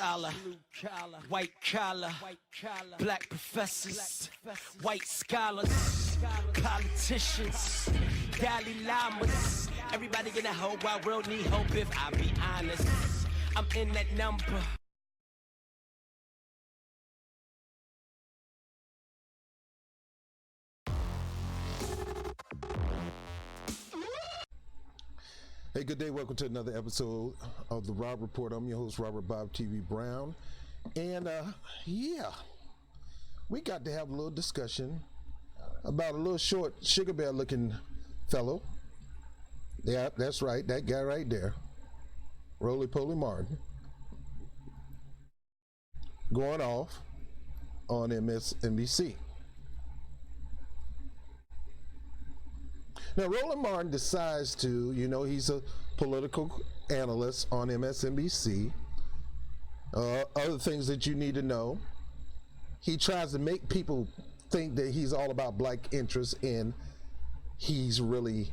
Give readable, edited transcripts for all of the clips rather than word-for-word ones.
collar, white collar, black professors, white scholars, politicians, Dalai Lamas. Everybody in the whole wide world need hope if I be honest. I'm in that number. Hey, good day. Welcome to another episode of the Rob Report. I'm your host, Robert BOBTV Brown. And yeah, we got to have a little discussion about a little short sugar bear looking fellow. Yeah, that's right. That guy right there. Roly-poly Martin. Going off on Msnbc. Now, Roland Martin decides to, he's a political analyst on MSNBC. Other things that you need to know. He tries to make people think that he's all about black interests, and he's really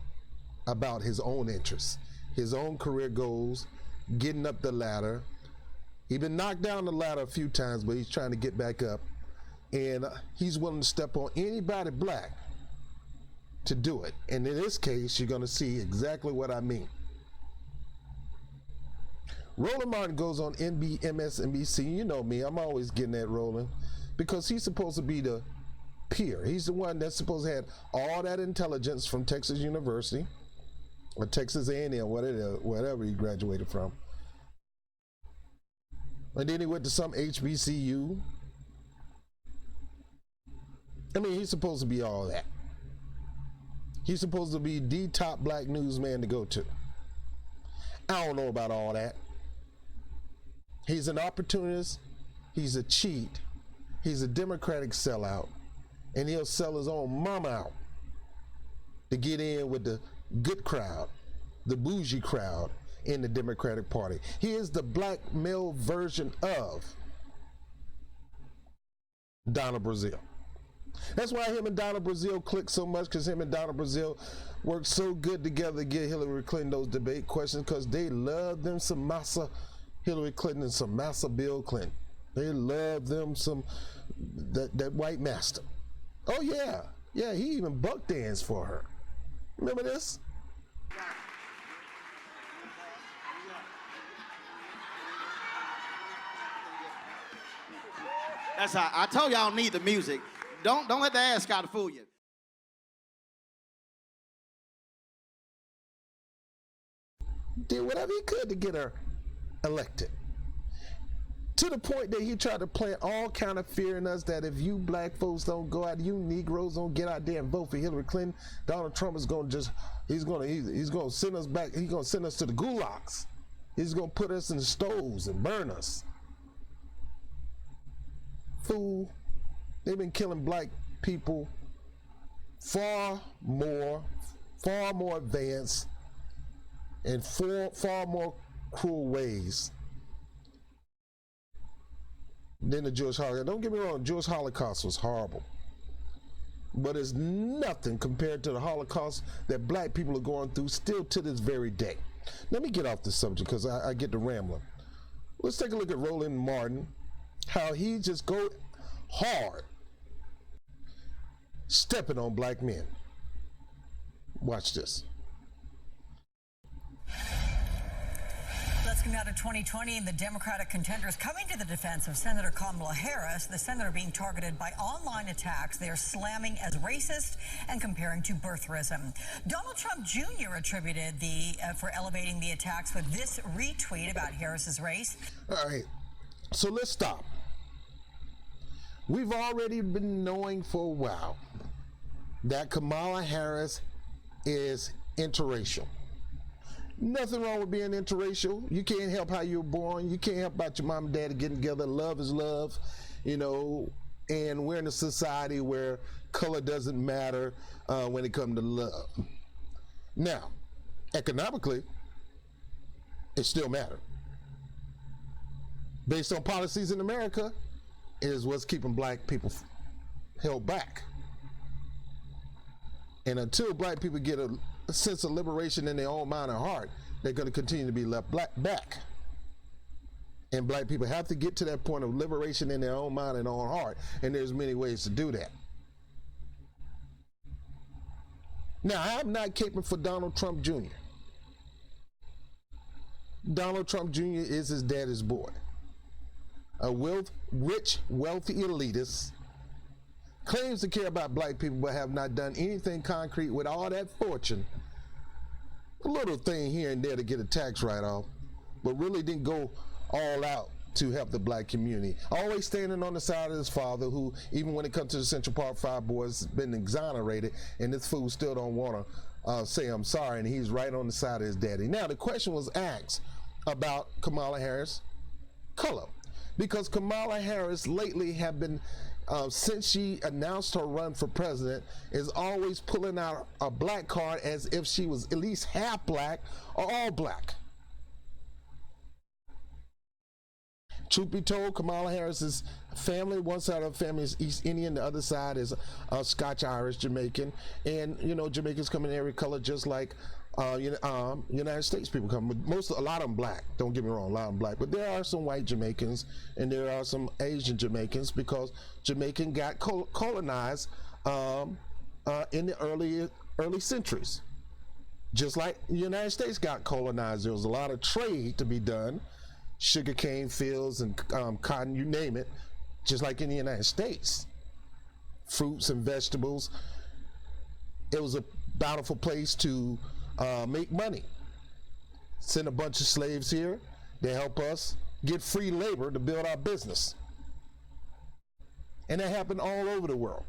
about his own interests, his own career goals, getting up the ladder. He's been knocked down the ladder a few times, but he's trying to get back up. And he's willing to step on anybody black to do it. And in this case, you're going to see exactly what I mean. Roland Martin goes on MSNBC. You know me, I'm always getting at Roland because he's supposed to be the peer. He's the one that's supposed to have all that intelligence from Texas University or Texas A&M, whatever he graduated from. And then he went to some HBCU. I mean, he's supposed to be all that. He's supposed to be the top black newsman to go to. I don't know about all that. He's an opportunist. He's a cheat. He's a Democratic sellout. And he'll sell his own mama out to get in with the good crowd, the bougie crowd in the Democratic Party. He is the black male version of Donald Brazile. That's why him and Donald Brazile click so much, because him and Donald Brazile work so good together to get Hillary Clinton those debate questions, because they love them some massa Hillary Clinton and some massa Bill Clinton. They love them some that white master. Oh yeah, he even buck danced for her. Remember this? That's how I told y'all need the music. Don't let the ass Scott fool you. Did whatever he could to get her elected. To the point that he tried to plant all kind of fear in us that if you black folks don't go out, you Negroes don't get out there and vote for Hillary Clinton, Donald Trump is going to he's going to send us back. He's going to send us to the gulags. He's going to put us in the stoves and burn us. Fool. They've been killing black people far more advanced and far more cruel ways than the Jewish Holocaust. Don't get me wrong, the Jewish Holocaust was horrible, but it's nothing compared to the Holocaust that black people are going through still to this very day. Let me get off this subject because I get to rambling. Let's take a look at Roland Martin, how he just go hard stepping on black men. Watch this. Let's come now to 2020 and the Democratic contenders coming to the defense of Senator Kamala Harris, the senator being targeted by online attacks they are slamming as racist and comparing to birtherism. Donald Trump Jr. attributed for elevating the attacks with this retweet about Harris's race. All right, so let's stop. We've already been knowing for a while that Kamala Harris is interracial. Nothing wrong with being interracial. You can't help how you're born. You can't help about your mom and daddy getting together. Love is love, and we're in a society where color doesn't matter when it comes to love. Now, economically, it still matters. Based on policies in America, is what's keeping black people held back. And until black people get a sense of liberation in their own mind and heart, they're going to continue to be left back. And black people have to get to that point of liberation in their own mind and own heart. And there's many ways to do that. Now, I'm not caping for Donald Trump Jr. Donald Trump Jr. is his daddy's boy. A rich, wealthy elitist, claims to care about black people but have not done anything concrete with all that fortune. A little thing here and there to get a tax write-off, but really didn't go all out to help the black community. Always standing on the side of his father, who, even when it comes to the Central Park Five boys, has been exonerated, and this fool still don't want to say I'm sorry, and he's right on the side of his daddy. Now, the question was asked about Kamala Harris' color, because Kamala Harris lately have been, since she announced her run for president, is always pulling out a black card as if she was at least half black or all black. Truth be told, Kamala Harris's family, one side of the family is East Indian, the other side is Scotch, Irish, Jamaican, and you know Jamaicans come in every color, just like United States people come. A lot of them black. Don't get me wrong, a lot of them black, but there are some white Jamaicans and there are some Asian Jamaicans, because Jamaican got colonized in the early centuries, just like the United States got colonized. There was a lot of trade to be done. Sugarcane fields and cotton, you name it, just like in the United States. Fruits and vegetables. It was a bountiful place to make money. Send a bunch of slaves here. They help us get free labor to build our business. And that happened all over the world.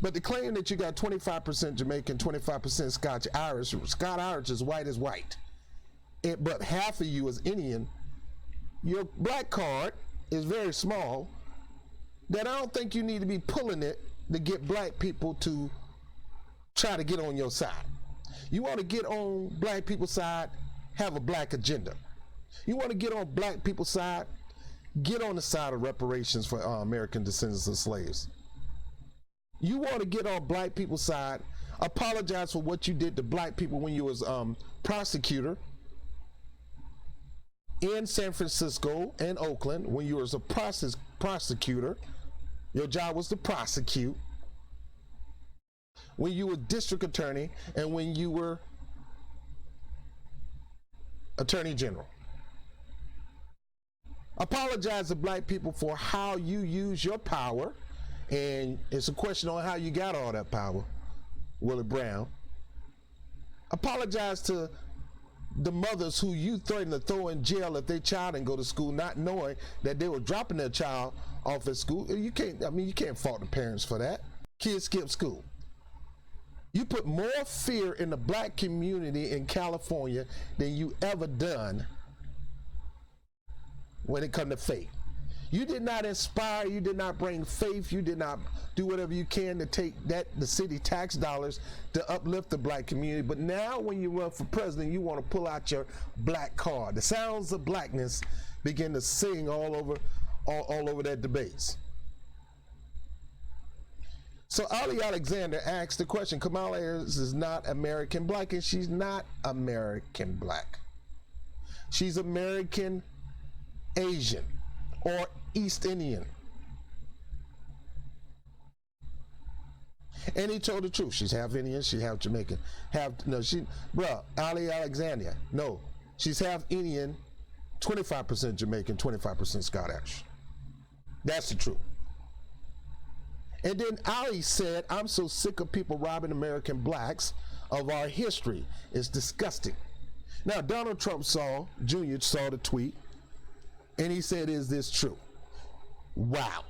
But the claim that you got 25% Jamaican, 25% Scotch Irish, Scotch Irish is white as white. But half of you is Indian, your black card is very small, that I don't think you need to be pulling it to get black people to try to get on your side. You want to get on black people's side, have a black agenda. You want to get on black people's side, get on the side of reparations for American descendants of slaves. You want to get on black people's side, apologize for what you did to black people when you was prosecutor in San Francisco and Oakland. When you was a prosecutor, your job was to prosecute. When you were district attorney, and when you were attorney general. Apologize to black people for how you use your power, and it's a question on how you got all that power, Willie Brown. Apologize to the mothers who you threatened to throw in jail if their child didn't go to school, not knowing that they were dropping their child off at school. You can't fault the parents for that. Kids skip school. You put more fear in the black community in California than you ever done when it comes to faith. You did not inspire, you did not bring faith, you did not do whatever you can to take the city tax dollars to uplift the black community. But now when you run for president, you want to pull out your black card. The sounds of blackness begin to sing all over that debates. So Ali Alexander asked the question, Kamala Harris is not American black, and she's not American black. She's American Asian or East Indian. And he told the truth. She's half Indian, she's half Jamaican. Ali Alexander, no, she's half Indian, 25% Jamaican, 25% Scottish. That's the truth. And then Ali said, I'm so sick of people robbing American blacks of our history. It's disgusting. Now, Donald Trump Jr. saw the tweet, and he said, is this true? Wow.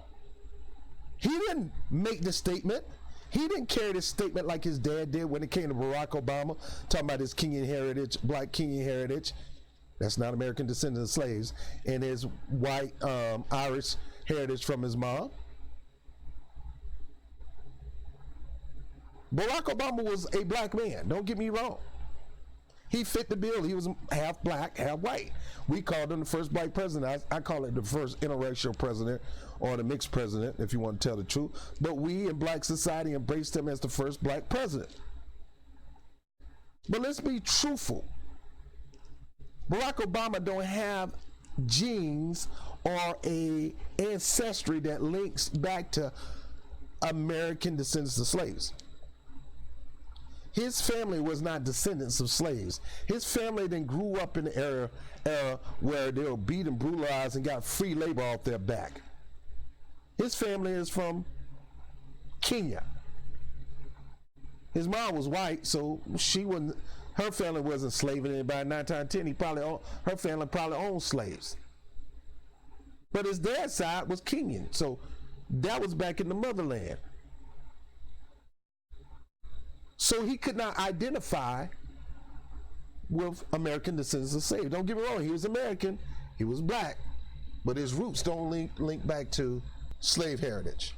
He didn't make the statement. He didn't carry this statement like his dad did when it came to Barack Obama, talking about his Kenyan heritage, black Kenyan heritage. That's not American descendant of slaves. And his white Irish heritage from his mom. Barack Obama was a black man, don't get me wrong. He fit the bill. He was half black, half white. We called him the first black president. I call it the first interracial president, or the mixed president, if you want to tell the truth. But we in black society embraced him as the first black president. But let's be truthful. Barack Obama don't have genes or a ancestry that links back to American descendants of slaves. His family was not descendants of slaves. His family then grew up in the era where they were beat and brutalized and got free labor off their back. His family is from Kenya. His mom was white, so her family wasn't slaving anybody. 9 times 10, her family probably owned slaves. But his dad's side was Kenyan, so that was back in the motherland. So he could not identify with American descendants of slaves. Don't get me wrong, he was American, he was black, but his roots don't link back to slave heritage.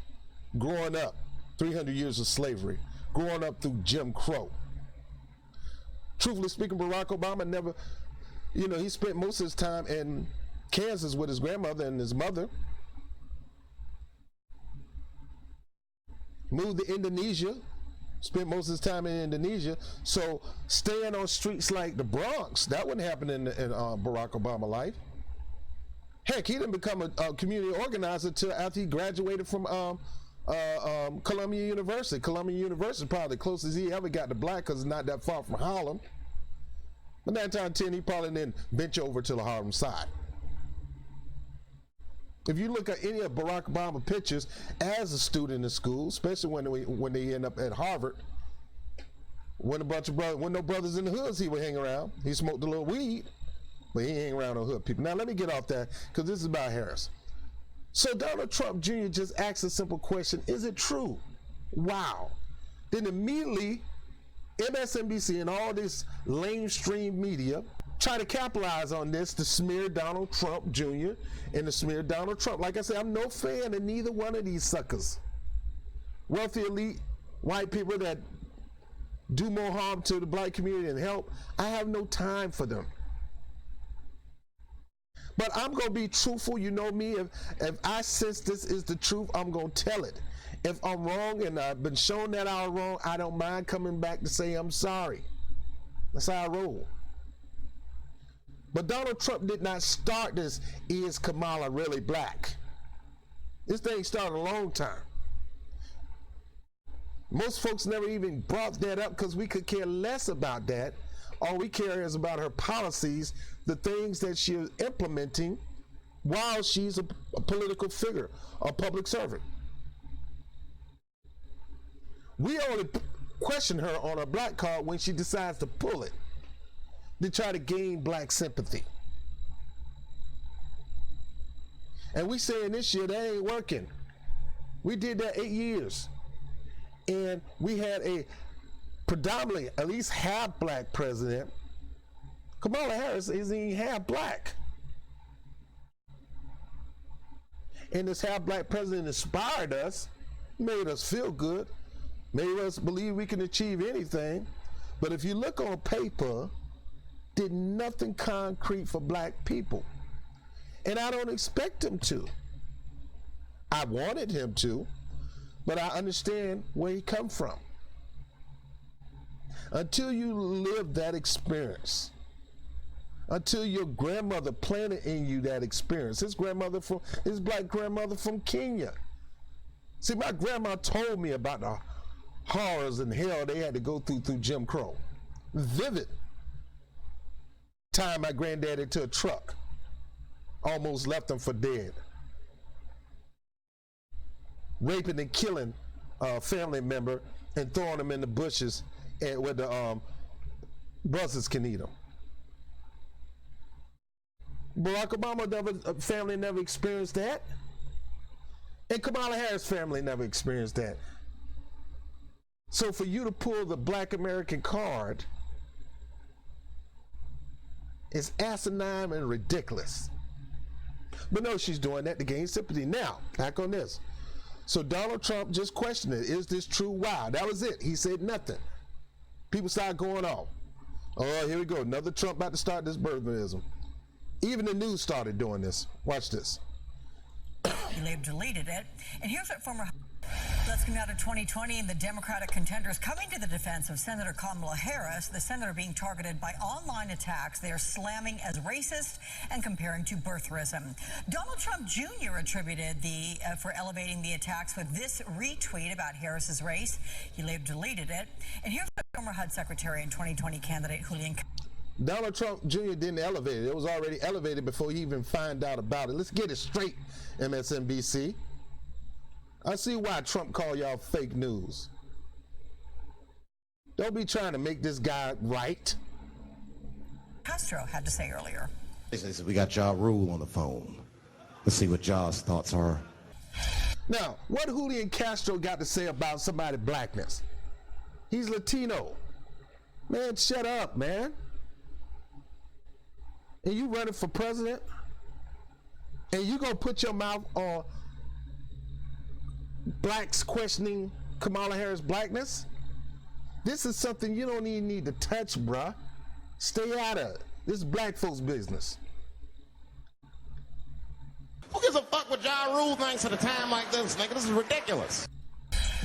Growing up, 300 years of slavery, growing up through Jim Crow. Truthfully speaking, Barack Obama never, he spent most of his time in Kansas with his grandmother and his mother. Moved to Indonesia, spent most of his time in Indonesia. So staying on streets like the Bronx, that wouldn't happen in Barack Obama's life. Heck, he didn't become a community organizer until after he graduated from Columbia University. Columbia University is probably the closest he ever got to black because it's not that far from Harlem. But 9 times 10, he probably didn't venture over to the Harlem side. If you look at any of Barack Obama pictures as a student in school, especially when they end up at Harvard, when no brothers in the hoods he would hang around. He smoked a little weed, but he ain't hang around no hood people. Now let me get off that because this is about Harris. So Donald Trump Jr. just asked a simple question: is it true? Wow. Then immediately MSNBC and all this lamestream media try to capitalize on this to smear Donald Trump Jr. and to smear Donald Trump. Like I said, I'm no fan of neither one of these suckers. Wealthy elite white people that do more harm to the black community than help, I have no time for them. But I'm going to be truthful. You know me. If I sense this is the truth, I'm going to tell it. If I'm wrong and I've been shown that I'm wrong, I don't mind coming back to say I'm sorry. That's how I roll. But Donald Trump did not start this, is Kamala really black? This thing started a long time. Most folks never even brought that up because we could care less about that. All we care is about her policies, the things that she is implementing while she's a political figure, a public servant. We only question her on her black card when she decides to pull it to try to gain black sympathy. And we saying this year that ain't working. We did that 8 years. And we had a predominantly, at least half black president. Kamala Harris isn't even half black. And this half black president inspired us, made us feel good, made us believe we can achieve anything. But if you look on paper, did nothing concrete for black people. And I don't expect him to. I wanted him to, but I understand where he come from. Until you live that experience, until your grandmother planted in you that experience. His black grandmother from Kenya. See, my grandma told me about the horrors and hell they had to go through Jim Crow. Vivid. Tied my granddaddy to a truck. Almost left him for dead. Raping and killing a family member and throwing them in the bushes and where the buzzards can eat them. Barack Obama family never experienced that. And Kamala Harris family never experienced that. So for you to pull the black American card is asinine and ridiculous. But no, she's doing that to gain sympathy. Now, back on this. So Donald Trump just questioned it. Is this true? Wow, that was it. He said nothing. People started going off. Oh, here we go. Another Trump about to start this burglarism. Even the news started doing this. Watch this. He later deleted it. And here's what former Let's go now to 2020 and the Democratic contenders coming to the defense of Senator Kamala Harris, the senator being targeted by online attacks they are slamming as racist and comparing to birtherism. Donald Trump Jr. attributed for elevating the attacks with this retweet about Harris's race. He later deleted it. And here's the former HUD Secretary and 2020 candidate Julian. Donald Trump Jr. didn't elevate it. It was already elevated before he even found out about it. Let's get it straight, Msnbc. I see why Trump called y'all fake news. Don't be trying to make this guy right. Castro had to say earlier. We got Ja Rule on the phone. Let's see what Ja's thoughts are. Now, what Julian Castro got to say about somebody's blackness? He's Latino. Man, shut up, man. And you running for president? And you gonna put your mouth on blacks questioning Kamala Harris' blackness? This is something you don't even need to touch, bruh. Stay out of it. This is black folks' business. Who gives a fuck what Ja Rule thinks at a time like this, nigga? This is ridiculous.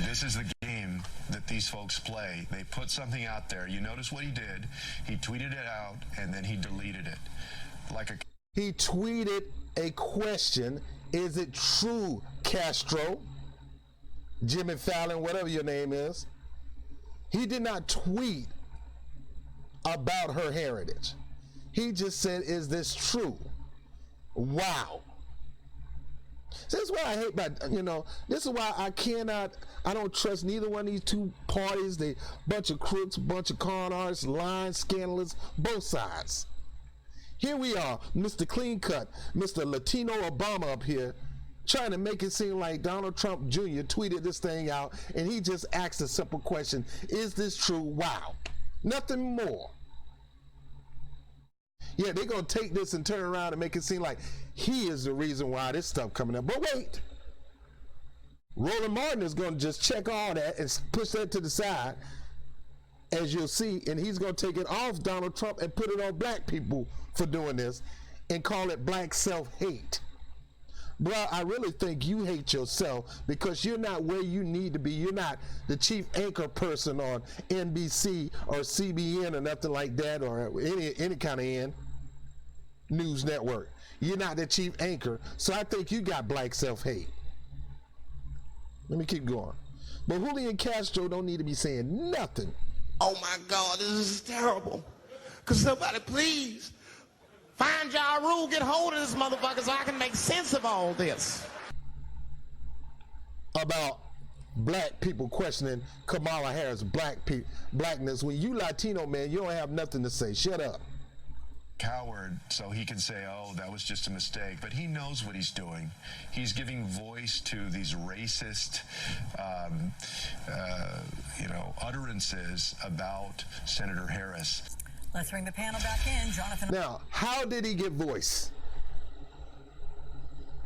This is the game that these folks play. They put something out there. You notice what he did. He tweeted it out, and then he deleted it. He tweeted a question. Is it true, Castro? Jimmy Fallon, whatever your name is. He did not tweet about her heritage. He just said, is this true? Wow. So this is why I hate this is why I don't trust neither one of these two parties. They bunch of crooks, bunch of con artists, lying, scandalous, both sides. Here we are, Mr. Clean Cut, Mr. Latino Obama up here, trying to make it seem like Donald Trump Jr. tweeted this thing out and he just asked a simple question, is this true? Wow. Nothing more. Yeah, they're going to take this and turn around and make it seem like he is the reason why this stuff coming up. But wait. Roland Martin is going to just check all that and push that to the side, as you'll see, and he's going to take it off Donald Trump and put it on black people for doing this and call it black self-hate. Bro, I really think you hate yourself because you're not where you need to be. You're not the chief anchor person on NBC or CBN or nothing like that, or any kind of news network. You're not the chief anchor, so I think you got black self-hate. Let me keep going. But Julian Castro don't need to be saying nothing. Oh my God, this is terrible. Could somebody please find Ja Rule, get hold of this motherfucker so I can make sense of all this. About black people questioning Kamala Harris' blackness. When you Latino, man, you don't have nothing to say. Shut up. Coward, so he can say, oh, that was just a mistake. But he knows what he's doing. He's giving voice to these racist, utterances about Senator Harris. Let's bring the panel back in. Jonathan. Now, how did he get voice?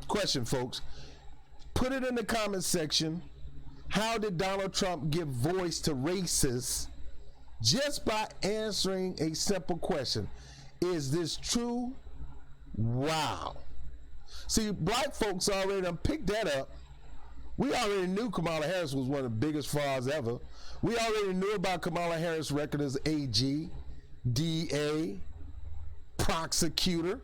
Question, folks. Put it in the comment section. How did Donald Trump give voice to racists just by answering a simple question? Is this true? Wow. See, black folks already done picked that up. We already knew Kamala Harris was one of the biggest frauds ever. We already knew about Kamala Harris' record as AG, DA, prosecutor.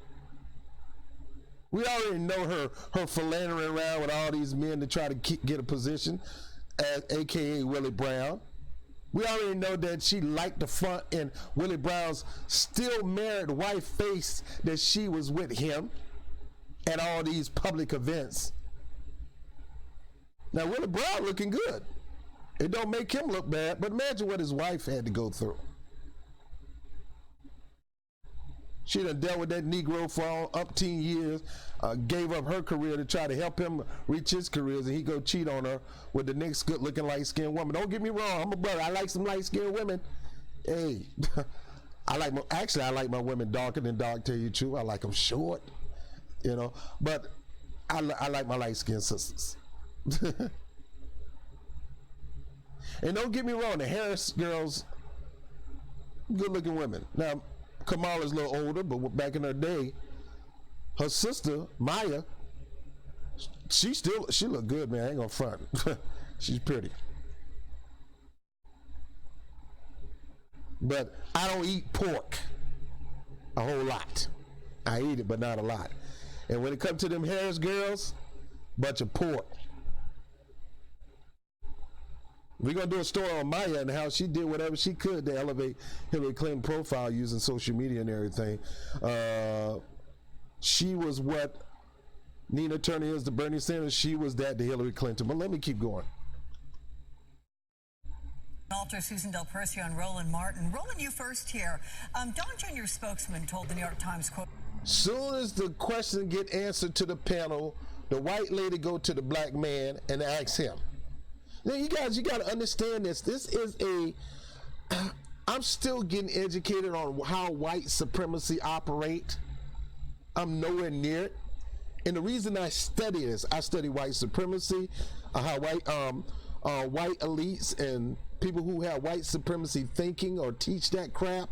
We already know her philandering around with all these men to try to get a position, as AKA Willie Brown. We already know that she liked the front in Willie Brown's still married wife face that she was with him at all these public events. Now Willie Brown looking good. It don't make him look bad, but imagine what his wife had to go through. She done dealt with that Negro for up 10 years, gave up her career to try to help him reach his careers, and he go cheat on her with the next good-looking light-skinned woman. Don't get me wrong, I'm a brother. I like some light-skinned women. Hey, I like my women darker than dark. Tell you the truth, I like them short, But I like my light-skinned sisters. And don't get me wrong, the Harris girls, good-looking women. Now, Kamala's a little older, but back in her day, her sister Maya, she looked good, man. I ain't gonna front. She's pretty. But I don't eat pork a whole lot. I eat it, but not a lot. And when it comes to them Harris girls, bunch of pork. We're going to do a story on Maya and how she did whatever she could to elevate Hillary Clinton profile using social media and everything. She was what Nina Turner is to Bernie Sanders. She was that to Hillary Clinton. But let me keep going. Alter Susan Del Percio and Roland Martin. Roland, you first here. Don Jr.'s spokesman told the New York Times, quote, soon as the question get answered to the panel, the white lady go to the black man and ask him. Now, you guys, you got to understand this. This is I'm still getting educated on how white supremacy operate. I'm nowhere near it. And the reason I study this, I study white supremacy, how white elites and people who have white supremacy thinking or teach that crap,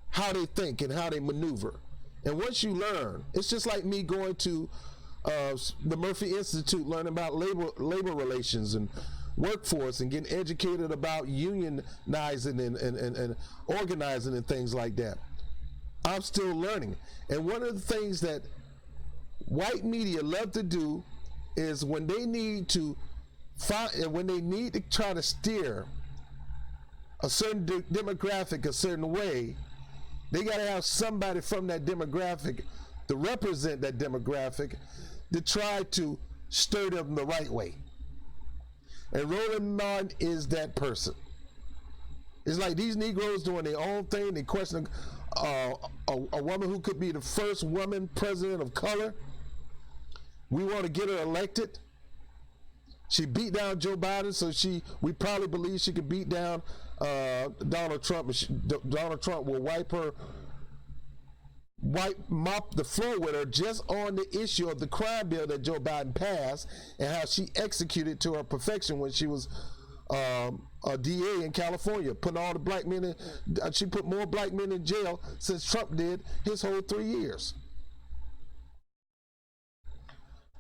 how they think and how they maneuver. And once you learn, it's just like me going to the Murphy Institute, learning about labor relations and workforce and getting educated about unionizing and organizing and things like that. I'm still learning. And one of the things that white media love to do is when they need to try to steer a certain demographic a certain way, they got to have somebody from that demographic to represent that demographic to try to stir them the right way. And Roland Martin is that person. It's like these Negroes doing their own thing. They question a woman who could be the first woman president of color. We want to get her elected. She beat down Joe Biden, so we probably believe she could beat down Donald Trump. Donald Trump will mop the floor with her just on the issue of the crime bill that Joe Biden passed and how she executed to her perfection when she was a DA in California, putting all the black men in. She put more black men in jail since Trump did his whole 3 years.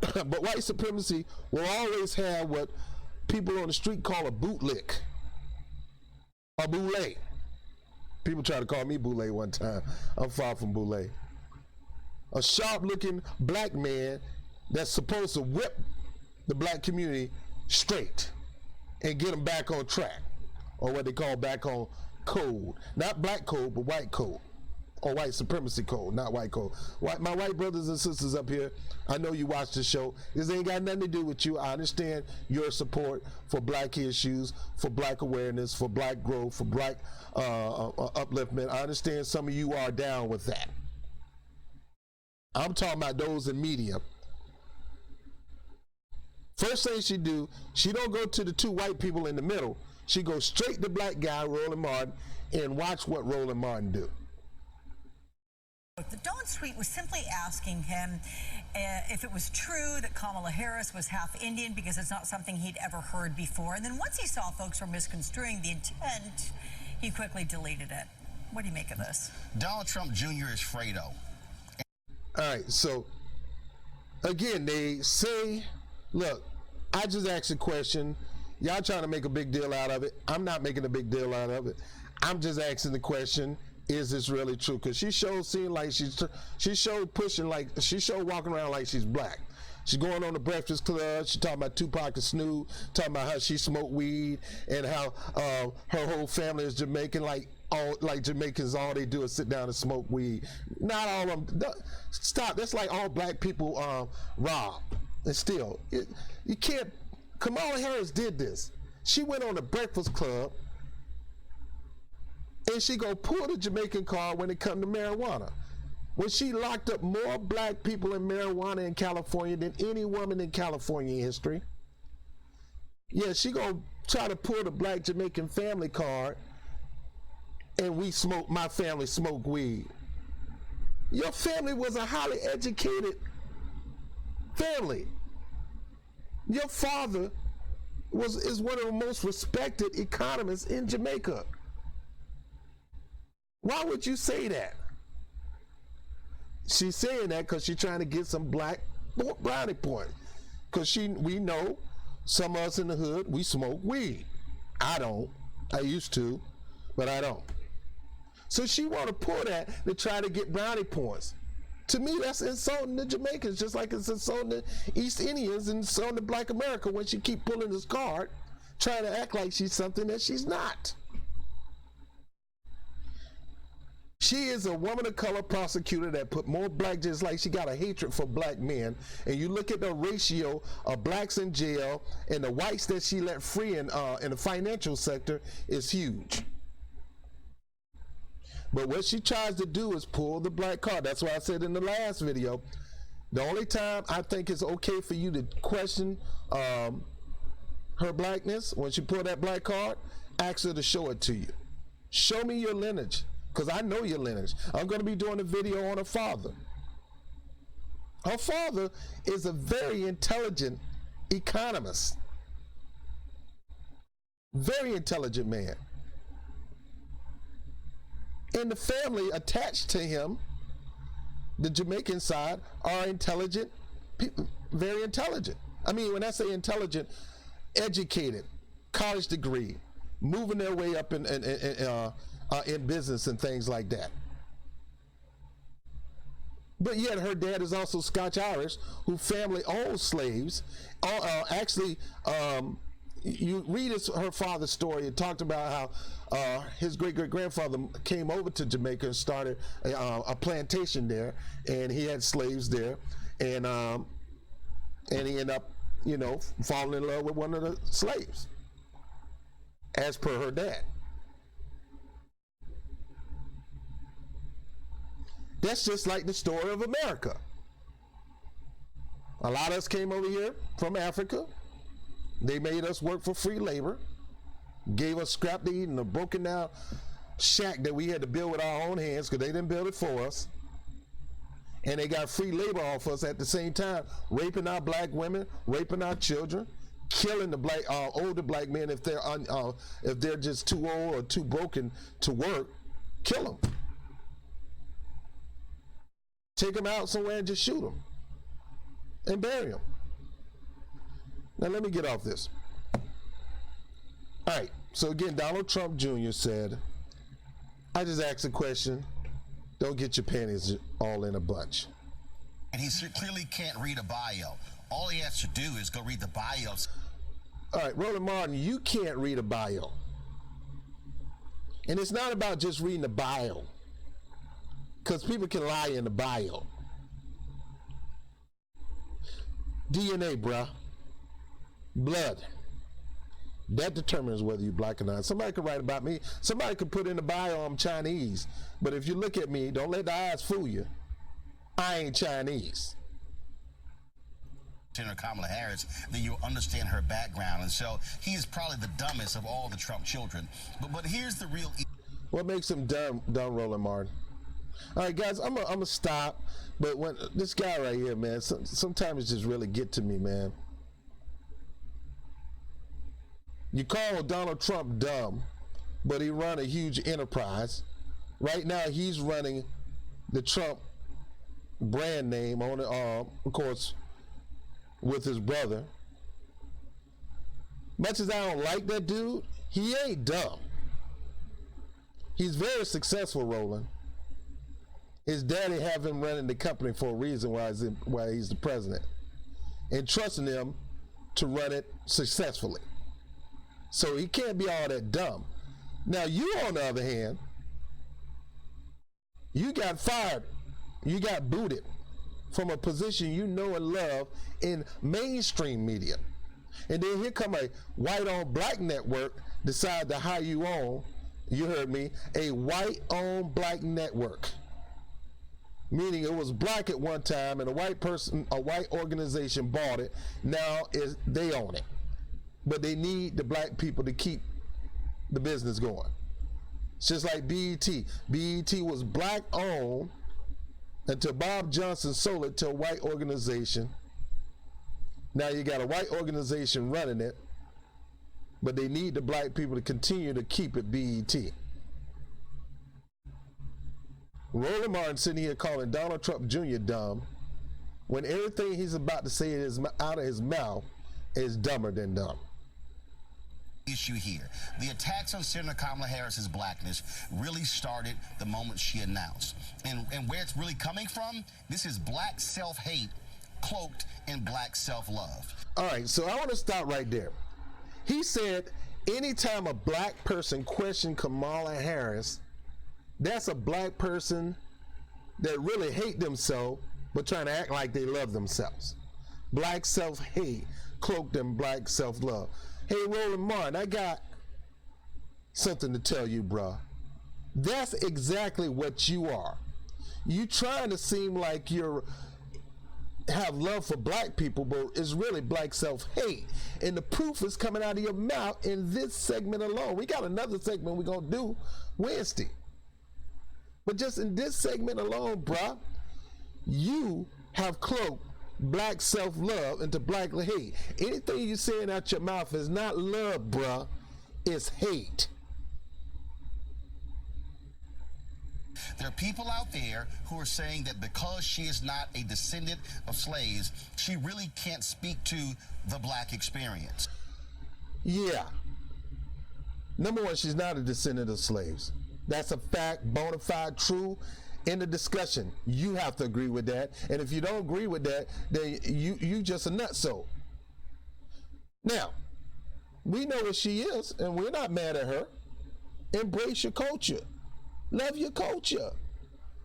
But white supremacy will always have what people on the street call a bootlick, a boule. People try to call me boule one time. I'm far from boule. A sharp-looking black man that's supposed to whip the black community straight and get them back on track, or what they call back on code. Not black code, but white code. Or white supremacy code, not white code. My white brothers and sisters up here, I know you watch the show. This ain't got nothing to do with you. I understand your support for black issues, for black awareness, for black growth, for black upliftment. I understand some of you are down with that. I'm talking about those in media. First thing she do, she don't go to the two white people in the middle. She goes straight to black guy, Roland Martin, and watch what Roland Martin do. The Dawn tweet was simply asking him if it was true that Kamala Harris was half Indian, because it's not something he'd ever heard before. And then once he saw folks were misconstruing the intent, he quickly deleted it. What do you make of this? Donald Trump Jr. is Fredo. All right, so again, they say, look, I just asked a question. Y'all trying to make a big deal out of it. I'm not making a big deal out of it. I'm just asking the question. Is this really true? Because she showed walking around like she's black. She's going on the Breakfast Club. She's talking about Tupac and Snoop, talking about how she smoked weed and how her whole family is Jamaican. Like Jamaicans, all they do is sit down and smoke weed. Not all of them. Stop. That's like all black people rob. And still, you can't. Kamala Harris did this. She went on the Breakfast Club. And she go pull the Jamaican card when it come to marijuana. When she locked up more black people in marijuana in California than any woman in California history. Yeah, she gonna try to pull the black Jamaican family card, and my family smoke weed. Your family was a highly educated family. Your father is one of the most respected economists in Jamaica. Why would you say that? She's saying that because she's trying to get some black brownie point. Because we know Some of us in the hood, we smoke weed. I don't. I used to, but I don't. So she want to pull that to try to get brownie points. To me, that's insulting the Jamaicans, just like it's insulting the East Indians and insulting the Black America when she keep pulling this card, trying to act like she's something that she's not. She is a woman of color prosecutor that put more black, just like she got a hatred for black men. And you look at the ratio of blacks in jail and the whites that she let free in the financial sector is huge. But what she tries to do is pull the black card. That's why I said in the last video, the only time I think it's okay for you to question her blackness, when she pulled that black card, ask her to show it to you. Show me your lineage, because I know your lineage. I'm going to be doing a video on her father. Her father is a very intelligent economist. Very intelligent man. And the family attached to him, the Jamaican side, are intelligent people, very intelligent. I mean, when I say intelligent, educated, college degree, moving their way up in business and things like that. But yet her dad is also Scotch-Irish, whose family owns slaves. You read her father's story. It talked about how his great-great-grandfather came over to Jamaica and started a plantation there, and he had slaves there, and he ended up, falling in love with one of the slaves, as per her dad. That's just like the story of America. A lot of us came over here from Africa. They made us work for free labor, gave us scrap to eat in a broken down shack that we had to build with our own hands because they didn't build it for us. And they got free labor off us at the same time, raping our black women, raping our children, killing the older black men if they're just too old or too broken to work. Kill them. Take them out somewhere and just shoot them and bury them. Now let me get off this. All right, so again, Donald Trump Jr. said, I just asked a question, don't get your panties all in a bunch. And he clearly can't read a bio. All he has to do is go read the bios. All right, Roland Martin, you can't read a bio. And it's not about just reading the bio, because people can lie in the bio. DNA, bruh. Blood. That determines whether you're black or not. Somebody could write about me. Somebody could put in the bio I'm Chinese. But if you look at me, don't let the eyes fool you. I ain't Chinese. Senator Kamala Harris, that you'll understand her background. And so he is probably the dumbest of all the Trump children. But here's the real... What makes him dumb, Roland Martin? All right, guys, I'm gonna stop. But when this guy right here, man, sometimes it just really get to me, man. You call Donald Trump dumb, but he run a huge enterprise. Right now, he's running the Trump brand name on it, of course, with his brother. Much as I don't like that dude, he ain't dumb. He's very successful, Roland. His daddy have him running the company for a reason why he's the president, and trusting him to run it successfully. So he can't be all that dumb. Now you, on the other hand, you got fired. You got booted from a position you know and love in mainstream media. And then here come a white-owned black network decide to hire you on, you heard me, a white-owned black network. Meaning it was black at one time and a white organization bought it. Now they own it. But they need the black people to keep the business going. It's just like BET. BET was black owned until Bob Johnson sold it to a white organization. Now you got a white organization running it, but they need the black people to continue to keep it BET. Roland Martin sitting here calling Donald Trump Jr. dumb when everything he's about to say is out of his mouth is dumber than dumb. Issue here. The attacks on Senator Kamala Harris's blackness really started the moment she announced. And where it's really coming from, this is black self-hate cloaked in black self-love. All right, so I want to stop right there. He said anytime a black person questioned Kamala Harris, that's a black person that really hate themselves but trying to act like they love themselves. Black self-hate cloaked in black self-love. Hey, Roland Martin, I got something to tell you, bruh. That's exactly what you are. You trying to seem like you're have love for black people, but it's really black self-hate. And the proof is coming out of your mouth in this segment alone. We got another segment we're going to do Wednesday. But just in this segment alone, bruh, you have cloaked black self-love into black hate. Anything you're saying out your mouth is not love, bruh. It's hate. There are people out there who are saying that because she is not a descendant of slaves, she really can't speak to the black experience. Yeah. Number one, she's not a descendant of slaves. That's a fact, bona fide, true. In the discussion, you have to agree with that. And if you don't agree with that, then you just a nutso. Now, we know what she is, and we're not mad at her. Embrace your culture. Love your culture.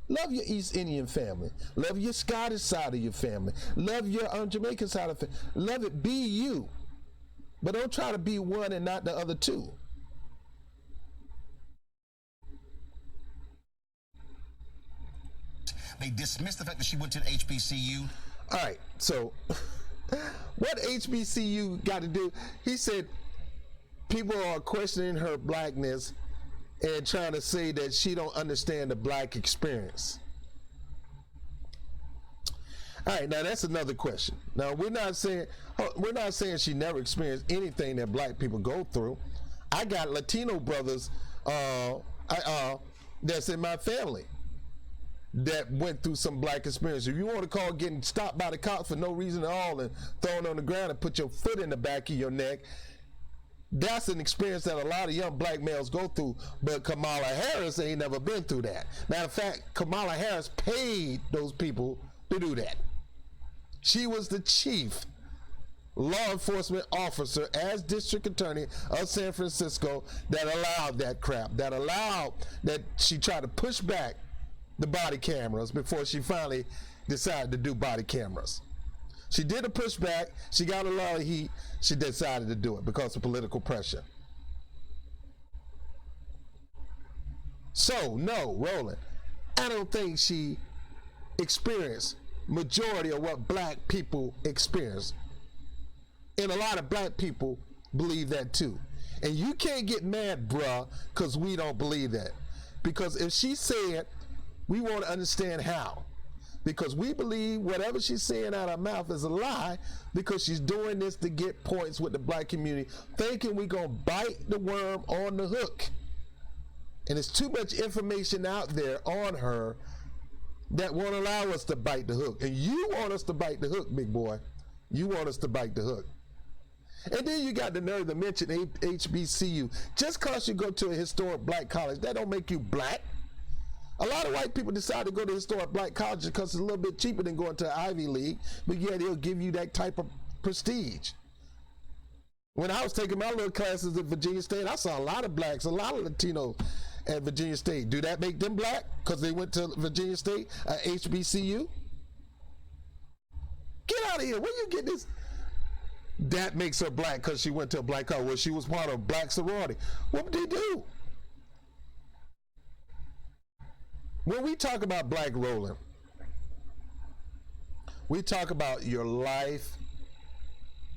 Love your East Indian family. Love your Scottish side of your family. Love your Jamaican side of the family. Love it. Be you. But don't try to be one and not the other two. They dismissed the fact that she went to the HBCU. All right, so what HBCU got to do? He said people are questioning her blackness and trying to say that she don't understand the black experience. All right, now that's another question. Now we're not saying she never experienced anything that black people go through. I got Latino brothers that's in my family that went through some black experience. If you want to call getting stopped by the cops for no reason at all and thrown on the ground and put your foot in the back of your neck, that's an experience that a lot of young black males go through. But Kamala Harris ain't never been through that. Matter of fact, Kamala Harris paid those people to do that. She was the chief law enforcement officer as district attorney of San Francisco that allowed that crap, that allowed that she tried to push back the body cameras before she finally decided to do body cameras. She did a pushback, she got a lot of heat, she decided to do it because of political pressure. So, no, Roland, I don't think she experienced majority of what black people experience. And a lot of black people believe that too. And you can't get mad, bruh, because we don't believe that. Because if she said, we want to understand how. Because we believe whatever she's saying out of her mouth is a lie, because she's doing this to get points with the black community, thinking we're going to bite the worm on the hook. And there's too much information out there on her that won't allow us to bite the hook. And you want us to bite the hook, big boy. You want us to bite the hook. And then you got the nerve to mention HBCU. Just because you go to a historic black college, that don't make you black. A lot of white people decide to go to historic black colleges because it's a little bit cheaper than going to the Ivy League, but yeah, they'll give you that type of prestige. When I was taking my little classes at Virginia State, I saw a lot of blacks, a lot of Latinos at Virginia State. Do that make them black because they went to Virginia State, HBCU? Get out of here. Where you get this? That makes her black because she went to a black college. Well, she was part of a black sorority. What did they do? When we talk about black Roland, we talk about your life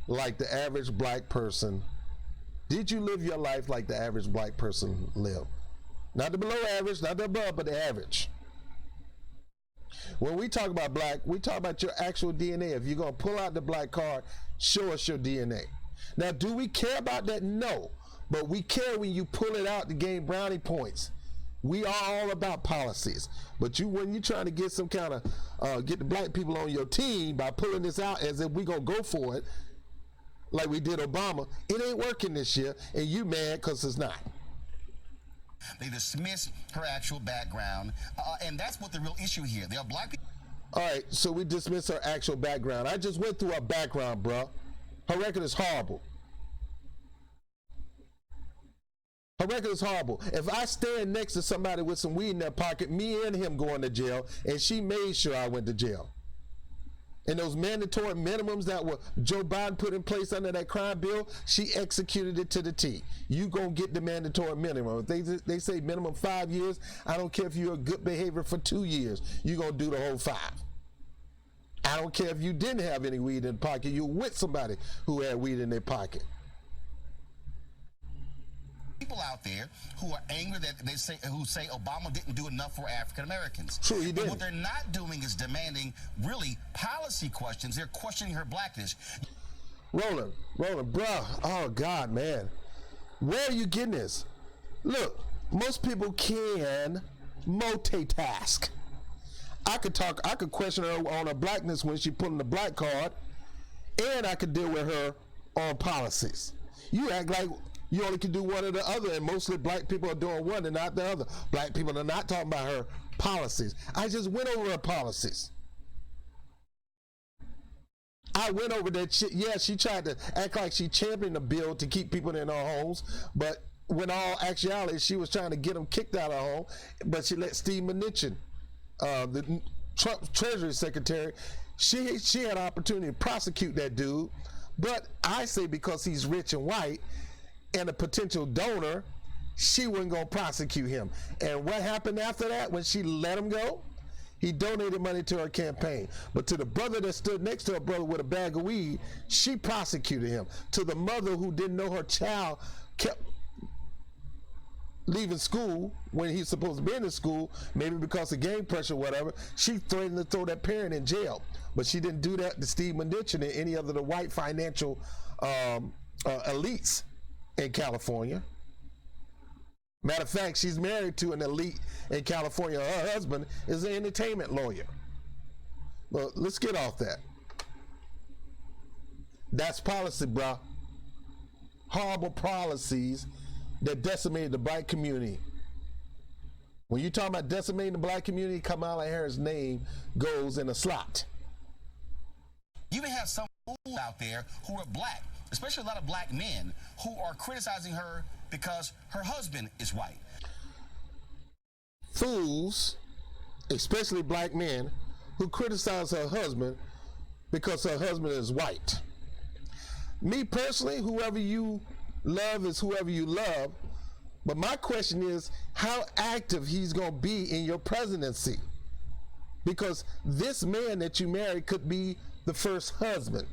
like the average black person. Did you live your life like the average black person lived? Not the below average, not the above, but the average. When we talk about black, we talk about your actual DNA. If you're going to pull out the black card, show us your DNA. Now, do we care about that? No. But we care when you pull it out to gain brownie points. We are all about policies, but when you're trying to get some kind of get the black people on your team by pulling this out as if we gonna go for it, like we did Obama, it ain't working this year, and you mad because it's not. They dismiss her actual background, and that's what the real issue here. There are black people. All right, so we dismiss her actual background. I just went through her background, bro. Her record is horrible. Her record is horrible. If I stand next to somebody with some weed in their pocket, me and him going to jail, and she made sure I went to jail. And those mandatory minimums that were Joe Biden put in place under that crime bill, she executed it to the T. You gonna get the mandatory minimum. If they say minimum 5 years, I don't care if you're a good behavior for 2 years, you gonna do the whole 5. I don't care if you didn't have any weed in the pocket, you're with somebody who had weed in their pocket. People out there who are angry that who say Obama didn't do enough for African Americans. True, he did. What they're not doing is demanding really policy questions. They're questioning her blackness. Roland, bruh, oh God, man. Where are you getting this? Look, most people can multitask. I could question her on her blackness when she put in the black card, and I could deal with her on policies. You act like you only can do one or the other, and mostly black people are doing one and not the other. Black people are not talking about her policies. I just went over her policies. I went over that shit. Yeah, she tried to act like she championed the bill to keep people in their homes, but when all actuality, she was trying to get them kicked out of home, but she let Steve Mnuchin, the Trump Treasury Secretary, she had an opportunity to prosecute that dude, but I say because he's rich and white, and a potential donor, she wasn't gonna prosecute him. And what happened after that when she let him go? He donated money to her campaign. But to the brother that stood next to her brother with a bag of weed, she prosecuted him. To the mother who didn't know her child kept leaving school when he's supposed to be in school, maybe because of gang pressure or whatever, she threatened to throw that parent in jail. But she didn't do that to Steve Mnuchin and any other the white financial elites in California. Matter of fact, she's married to an elite in California. Her husband is an entertainment lawyer. Well, let's get off that. That's policy, bro. Horrible policies that decimated the black community. When you talk about decimating the black community, Kamala Harris' name goes in a slot. You even have some fools out there who are black, especially a lot of black men, who are criticizing her because her husband is white. Fools, especially black men, who criticize her husband because her husband is white. Me personally, whoever you love is whoever you love, but my question is how active he's going to be in your presidency. Because this man that you married could be the first husband.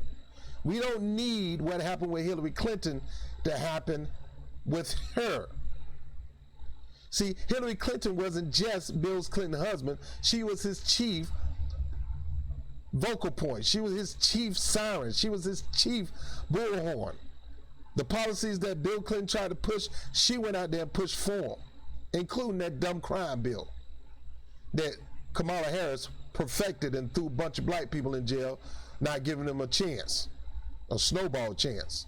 We don't need what happened with Hillary Clinton to happen with her. See, Hillary Clinton wasn't just Bill Clinton's husband. She was his chief vocal point. She was his chief siren. She was his chief bullhorn. The policies that Bill Clinton tried to push, she went out there and pushed for him, including that dumb crime bill that Kamala Harris perfected and threw a bunch of black people in jail, not giving them a chance. A snowball chance.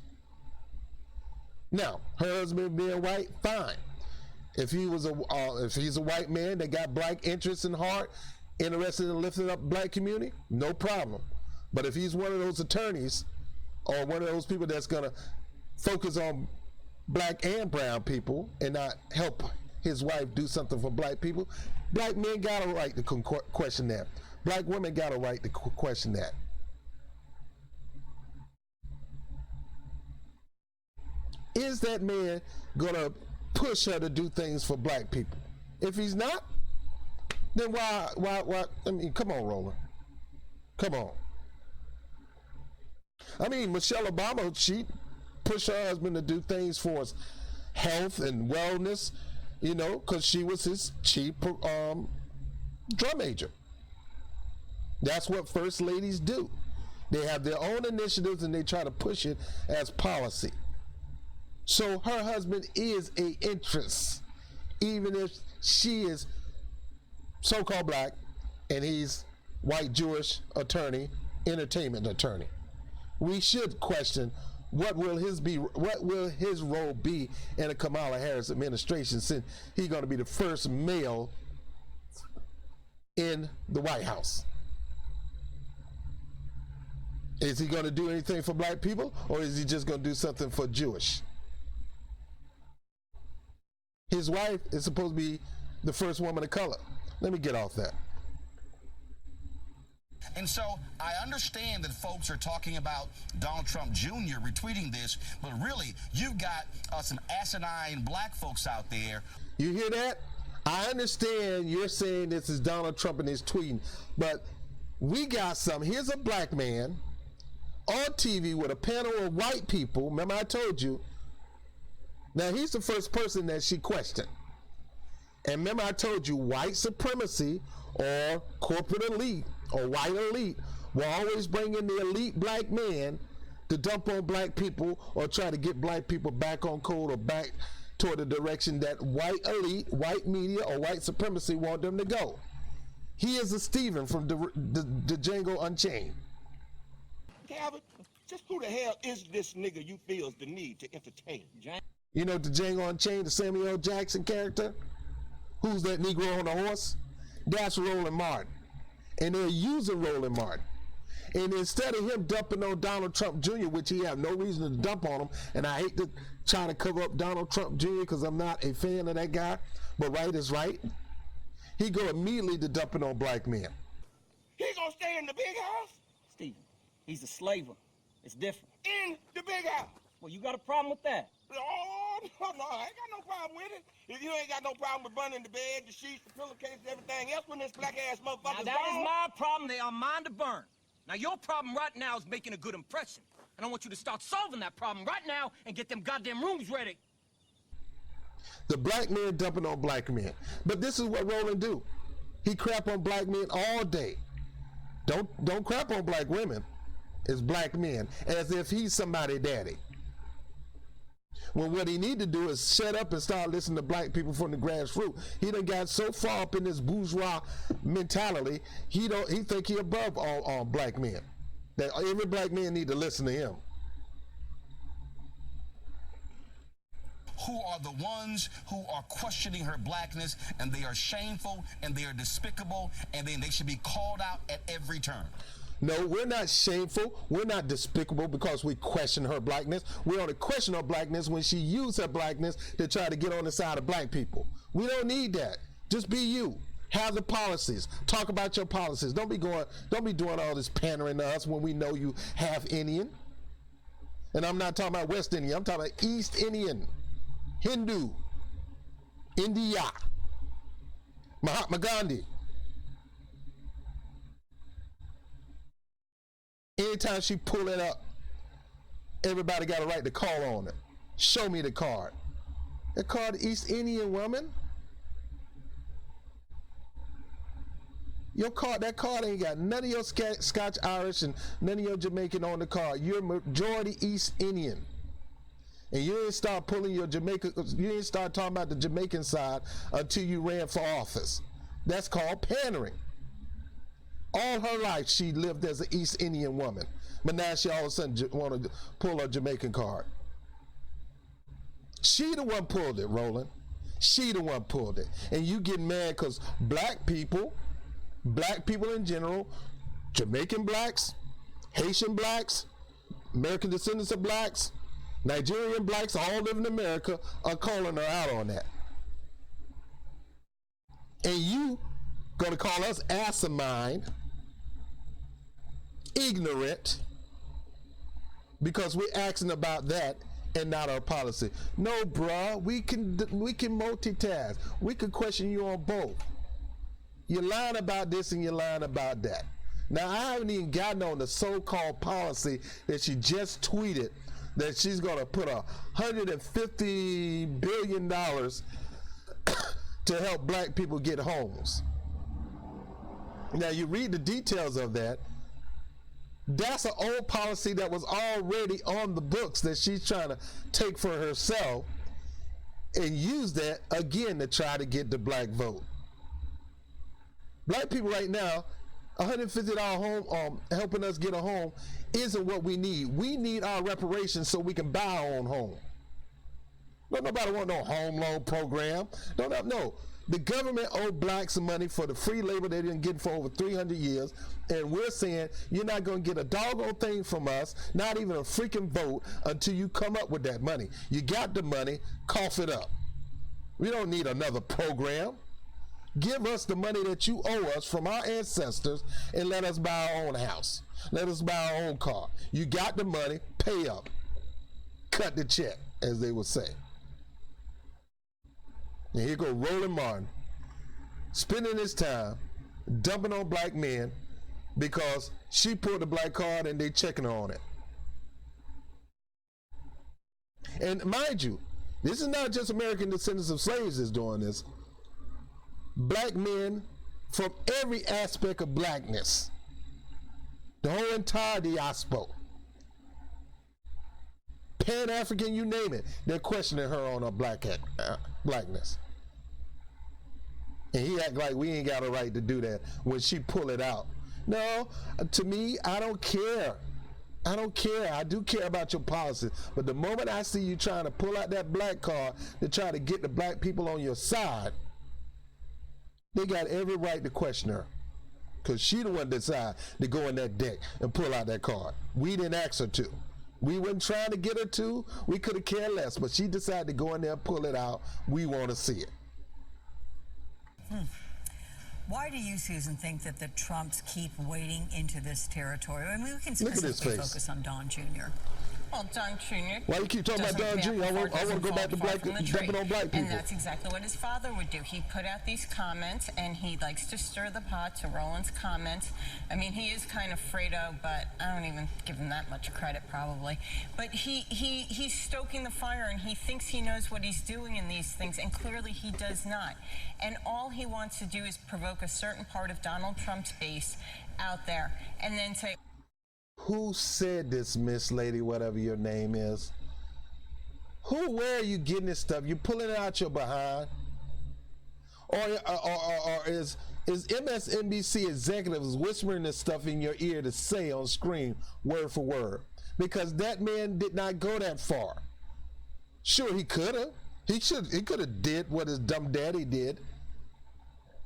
Now, her husband being white, fine. If he's a white man that got black interests in heart, interested in lifting up the black community, no problem. But if he's one of those attorneys or one of those people that's gonna focus on black and brown people and not help his wife do something for black people, black men got a right to question that. Black women got a right to question that. Is that man gonna push her to do things for black people? If he's not, then why, I mean, come on, Roland. Come on. I mean, Michelle Obama, she pushed her husband to do things for his health and wellness, you know, because she was his chief drum major. That's what first ladies do. They have their own initiatives and they try to push it as policy. So her husband is an interest, even if she is so-called black and he's white Jewish attorney, entertainment attorney. We should question what will his role be in a Kamala Harris administration, since he's going to be the first male in the White House? Is he going to do anything for black people, or is he just going to do something for Jewish? His wife is supposed to be the first woman of color. Let me get off that. And so I understand that folks are talking about Donald Trump Jr. retweeting this, but really, you've got some asinine black folks out there. You hear that? I understand you're saying this is Donald Trump and his tweeting, but we got some. Here's a black man on TV with a panel of white people. Remember I told you. Now, he's the first person that she questioned. And remember I told you, white supremacy or corporate elite or white elite will always bring in the elite black man to dump on black people or try to get black people back on code or back toward the direction that white elite, white media, or white supremacy want them to go. He is a Stephen from the Django Unchained. Calvin, just who the hell is this nigga you feels the need to entertain? You know the Django Unchained, the Samuel L. Jackson character? Who's that Negro on the horse? That's Roland Martin. And they're using Roland Martin. And instead of him dumping on Donald Trump Jr., which he have no reason to dump on him, and I hate to try to cover up Donald Trump Jr. because I'm not a fan of that guy, but right is right, he go immediately to dumping on black men. He gonna stay in the big house? Stephen, he's a slaver. It's different. In the big house? Well, you got a problem with that? Oh, no, I ain't got no problem with it. If you ain't got no problem with burning the bed, the sheets, the pillowcases, everything else when this black-ass motherfucker's Now, that is gone. my problem. They are mine to burn. Now, your problem right now is making a good impression. And I want you to start solving that problem right now and get them goddamn rooms ready. The black men dumping on black men. But this is what Roland do. He crap on black men all day. Don't crap on black women. It's black men, as if he's somebody's daddy. When what he need to do is shut up and start listening to black people from the grassroots. He done got so far up in this bourgeois mentality, he think he above all black men. That every black man need to listen to him. Who are the ones who are questioning her blackness, and they are shameful and they are despicable, and then they should be called out at every turn. No, we're not shameful. We're not despicable because we question her blackness. We only question her blackness when she used her blackness to try to get on the side of black people. We don't need that. Just be you. Have the policies. Talk about your policies. Don't be doing all this pandering to us when we know you half Indian. And I'm not talking about West Indian. I'm talking about East Indian, Hindu, India, Mahatma Gandhi. Anytime she pull it up, everybody got a right to call on it. Show me the card. That card, East Indian woman. That card ain't got none of your Scotch Irish and none of your Jamaican on the card. You're majority East Indian. And you didn't start pulling your Jamaican, you didn't start talking about the Jamaican side until you ran for office. That's called pandering. All her life, she lived as an East Indian woman. But now she all of a sudden want to pull her Jamaican card. She the one pulled it, Roland. She the one pulled it. And you get mad because black people in general, Jamaican blacks, Haitian blacks, American descendants of blacks, Nigerian blacks, all living in America, are calling her out on that. And you going to call us asinine, ignorant, because we're asking about that and not our policy. No, bruh, we can multitask. We can question you on both. You're lying about this and you're lying about that. Now, I haven't even gotten on the so-called policy that she just tweeted that she's going to put $150 billion to help black people get homes. Now, you read the details of that. That's an old policy that was already on the books that she's trying to take for herself and use that again to try to get the black vote. Black people right now, $150 home, helping us get a home isn't what we need. We need our reparations so we can buy our own home. Don't nobody want no home loan program. No. The government owed blacks some money for the free labor they didn't get for over 300 years, and we're saying you're not going to get a doggone thing from us, not even a freaking vote, until you come up with that money. You got the money, cough it up. We don't need another program. Give us the money that you owe us from our ancestors and let us buy our own house. Let us buy our own car. You got the money, pay up. Cut the check, as they would say. And here go Roland Martin, spending his time dumping on black men because she pulled the black card and they checking her on it. And mind you, this is not just American descendants of slaves that's doing this. Black men from every aspect of blackness, the whole entire diaspora, Pan-African, you name it, they're questioning her on her blackness. And he act like we ain't got a right to do that when she pull it out. No, to me, I don't care. I don't care. I do care about your policies. But the moment I see you trying to pull out that black card to try to get the black people on your side, they got every right to question her. Because she the one decide to go in that deck and pull out that card. We didn't ask her to. We weren't trying to get her to. We could have cared less. But she decided to go in there and pull it out. We want to see it. Why do you, Susan, think that the Trumps keep wading into this territory? I mean, we can specifically focus on Don Jr. Well, Don Jr. Why you keep talking about Don Jr.? I want to go back to jumping on black people. And that's exactly what his father would do. He put out these comments, and he likes to stir the pot to Roland's comments. I mean, he is kind of Fredo, but I don't even give him that much credit, probably. But he's stoking the fire, and he thinks he knows what he's doing in these things, and clearly he does not. And all he wants to do is provoke a certain part of Donald Trump's base out there, and then say, who said this, Miss Lady, whatever your name is? Where are you getting this stuff? You pulling it out your behind? Or is MSNBC executives whispering this stuff in your ear to say on screen word for word? Because that man did not go that far. Sure, he could have. He could have did what his dumb daddy did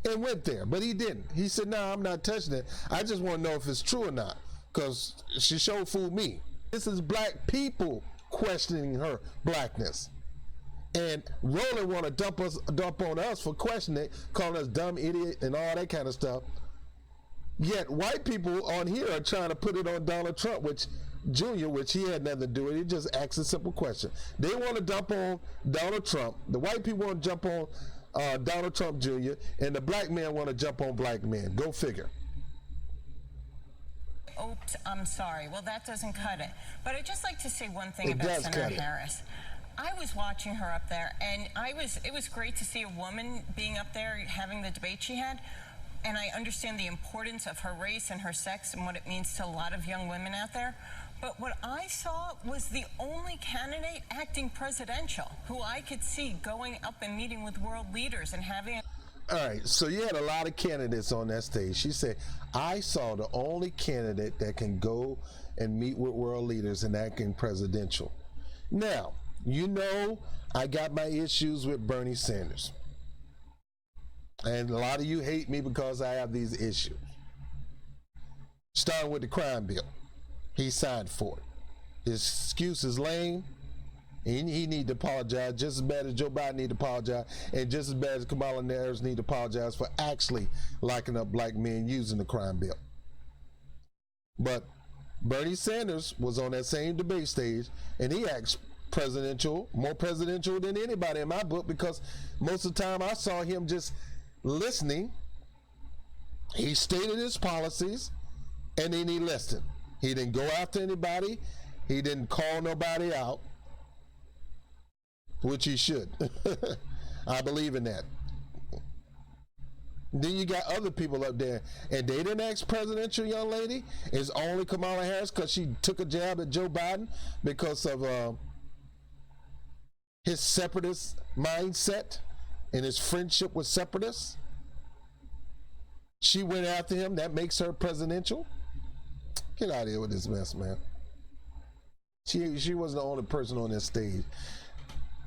and went there, but he didn't. He said, "No, I'm not touching it. I just want to know if it's true or not." Because she sure fooled me. This is black people questioning her blackness. And Roland want to dump on us for questioning it, calling us dumb idiot and all that kind of stuff. Yet white people on here are trying to put it on Donald Trump, which he had nothing to do with it. He just asked a simple question. They want to dump on Donald Trump. The white people want to jump on Donald Trump Jr. and the black men want to jump on black men. Go figure. Oops, I'm sorry. Well, that doesn't cut it. But I'd just like to say one thing about Senator Harris. I was watching her up there, and it was great to see a woman being up there having the debate she had. And I understand the importance of her race and her sex and what it means to a lot of young women out there. But what I saw was the only candidate acting presidential who I could see going up and meeting with world leaders and having a... All right, so you had a lot of candidates on that stage. She said, I saw the only candidate that can go and meet with world leaders and acting presidential. Now, you know I got my issues with Bernie Sanders. And a lot of you hate me because I have these issues. Starting with the crime bill. He signed for it. His excuse is lame. He need to apologize just as bad as Joe Biden need to apologize, and just as bad as Kamala Harris need to apologize for actually locking up black men using the crime bill. But Bernie Sanders was on that same debate stage, and he acts presidential, more presidential than anybody in my book, because most of the time I saw him just listening. He stated his policies, and then he listened. He didn't go after anybody. He didn't call nobody out, which he should. I believe in that. Then you got other people up there, and they didn't ask presidential young lady. It's only Kamala Harris because she took a jab at Joe Biden because of his separatist mindset and his friendship with separatists. She went after him. That makes her presidential. Get out of here with this mess, man. She wasn't the only person on this stage.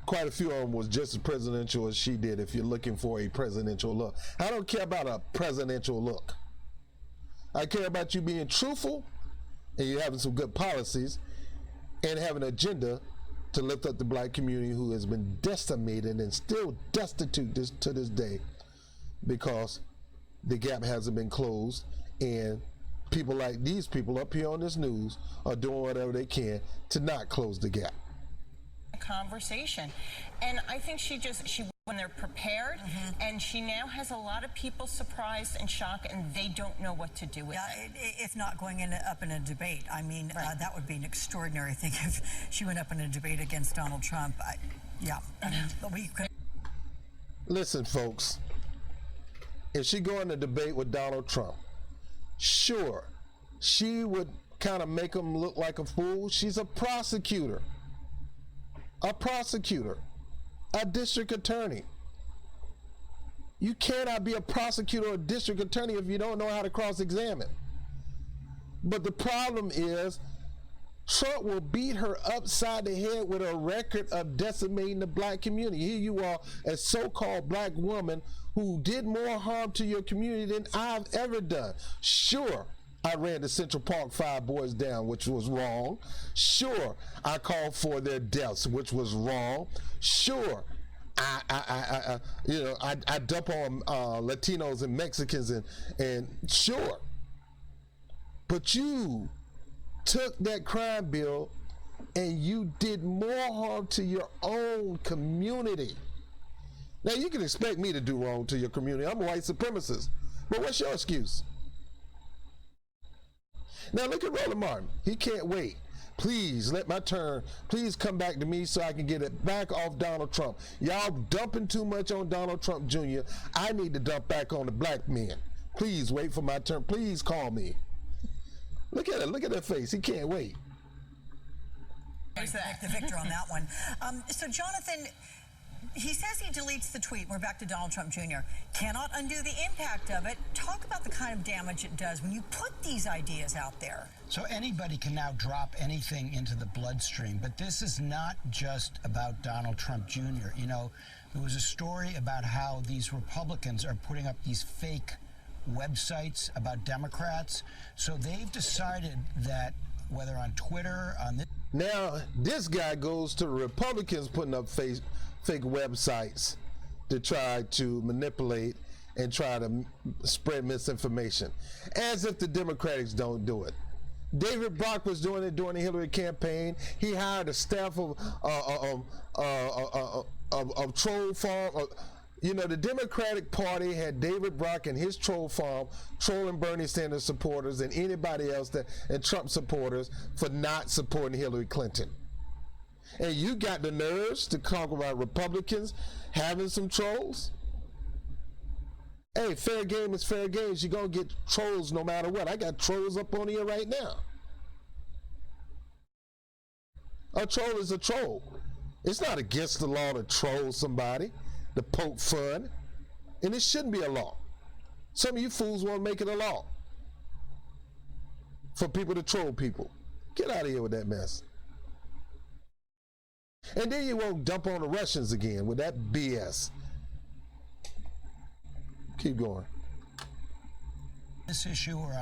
Quite a few of them was just as presidential as she did if you're looking for a presidential look. I don't care about a presidential look. I care about you being truthful and you having some good policies and having an agenda to lift up the black community who has been decimated and still destitute to this day because the gap hasn't been closed, and people like these people up here on this news are doing whatever they can to not close the gap. Conversation, and I think she when they're prepared, and she now has a lot of people surprised and shocked, and they don't know what to do with it. If not going up in a debate, I mean, that would be an extraordinary thing if she went up in a debate against Donald Trump. We could. Listen, folks, if she go in a debate with Donald Trump, sure, she would kind of make him look like a fool. She's a prosecutor. A district attorney. You cannot be a prosecutor or a district attorney if you don't know how to cross-examine. But the problem is Trump will beat her upside the head with a record of decimating the black community. Here you are, a so-called black woman who did more harm to your community than I've ever done. Sure, I ran the Central Park 5 boys down, which was wrong. Sure, I called for their deaths, which was wrong. Sure, I dump on Latinos and Mexicans and sure. But you took that crime bill and you did more harm to your own community. Now you can expect me to do wrong to your community. I'm a white supremacist. But what's your excuse? Now look at Roland Martin. He can't wait. Please let my turn. Please come back to me so I can get it back off Donald Trump. Y'all dumping too much on Donald Trump Jr. I need to dump back on the black men. Please wait for my turn. Please call me. Look at it. Look at that face. He can't wait. There's the victor on that one. So Jonathan, he says he deletes the tweet. We're back to Donald Trump Jr. Cannot undo the impact of it. Talk about the kind of damage it does when you put these ideas out there. So anybody can now drop anything into the bloodstream, but this is not just about Donald Trump Jr. You know, there was a story about how these Republicans are putting up these fake websites about Democrats. So they've decided that whether on Twitter, on this... Now, this guy goes to Republicans putting up fake websites to try to manipulate and try to spread misinformation, as if the Democrats don't do it. David Brock was doing it during the Hillary campaign. He hired a staff of troll farm. You know, the Democratic Party had David Brock and his troll farm trolling Bernie Sanders supporters and anybody else and Trump supporters for not supporting Hillary Clinton. And you got the nerves to talk about Republicans having some trolls? Hey, fair game is fair game. You're going to get trolls no matter what. I got trolls up on here right now. A troll is a troll. It's not against the law to troll somebody, to poke fun. And it shouldn't be a law. Some of you fools want to make it a law for people to troll people. Get out of here with that mess. And then you won't dump on the Russians again with that BS. Keep going. This issue or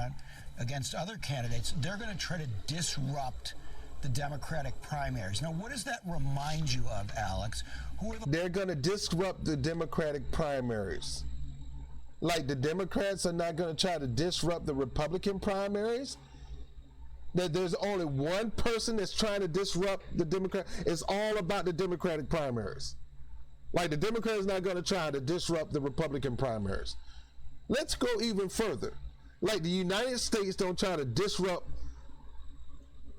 against other candidates, they're going to try to disrupt the Democratic primaries. Now, what does that remind you of, Alex? They're going to disrupt the Democratic primaries. Like the Democrats are not going to try to disrupt the Republican primaries? That there's only one person that's trying to disrupt the Democrat. It's all about the Democratic primaries. Like the Democrats not going to try to disrupt the Republican primaries. Let's go even further. Like the United States don't try to disrupt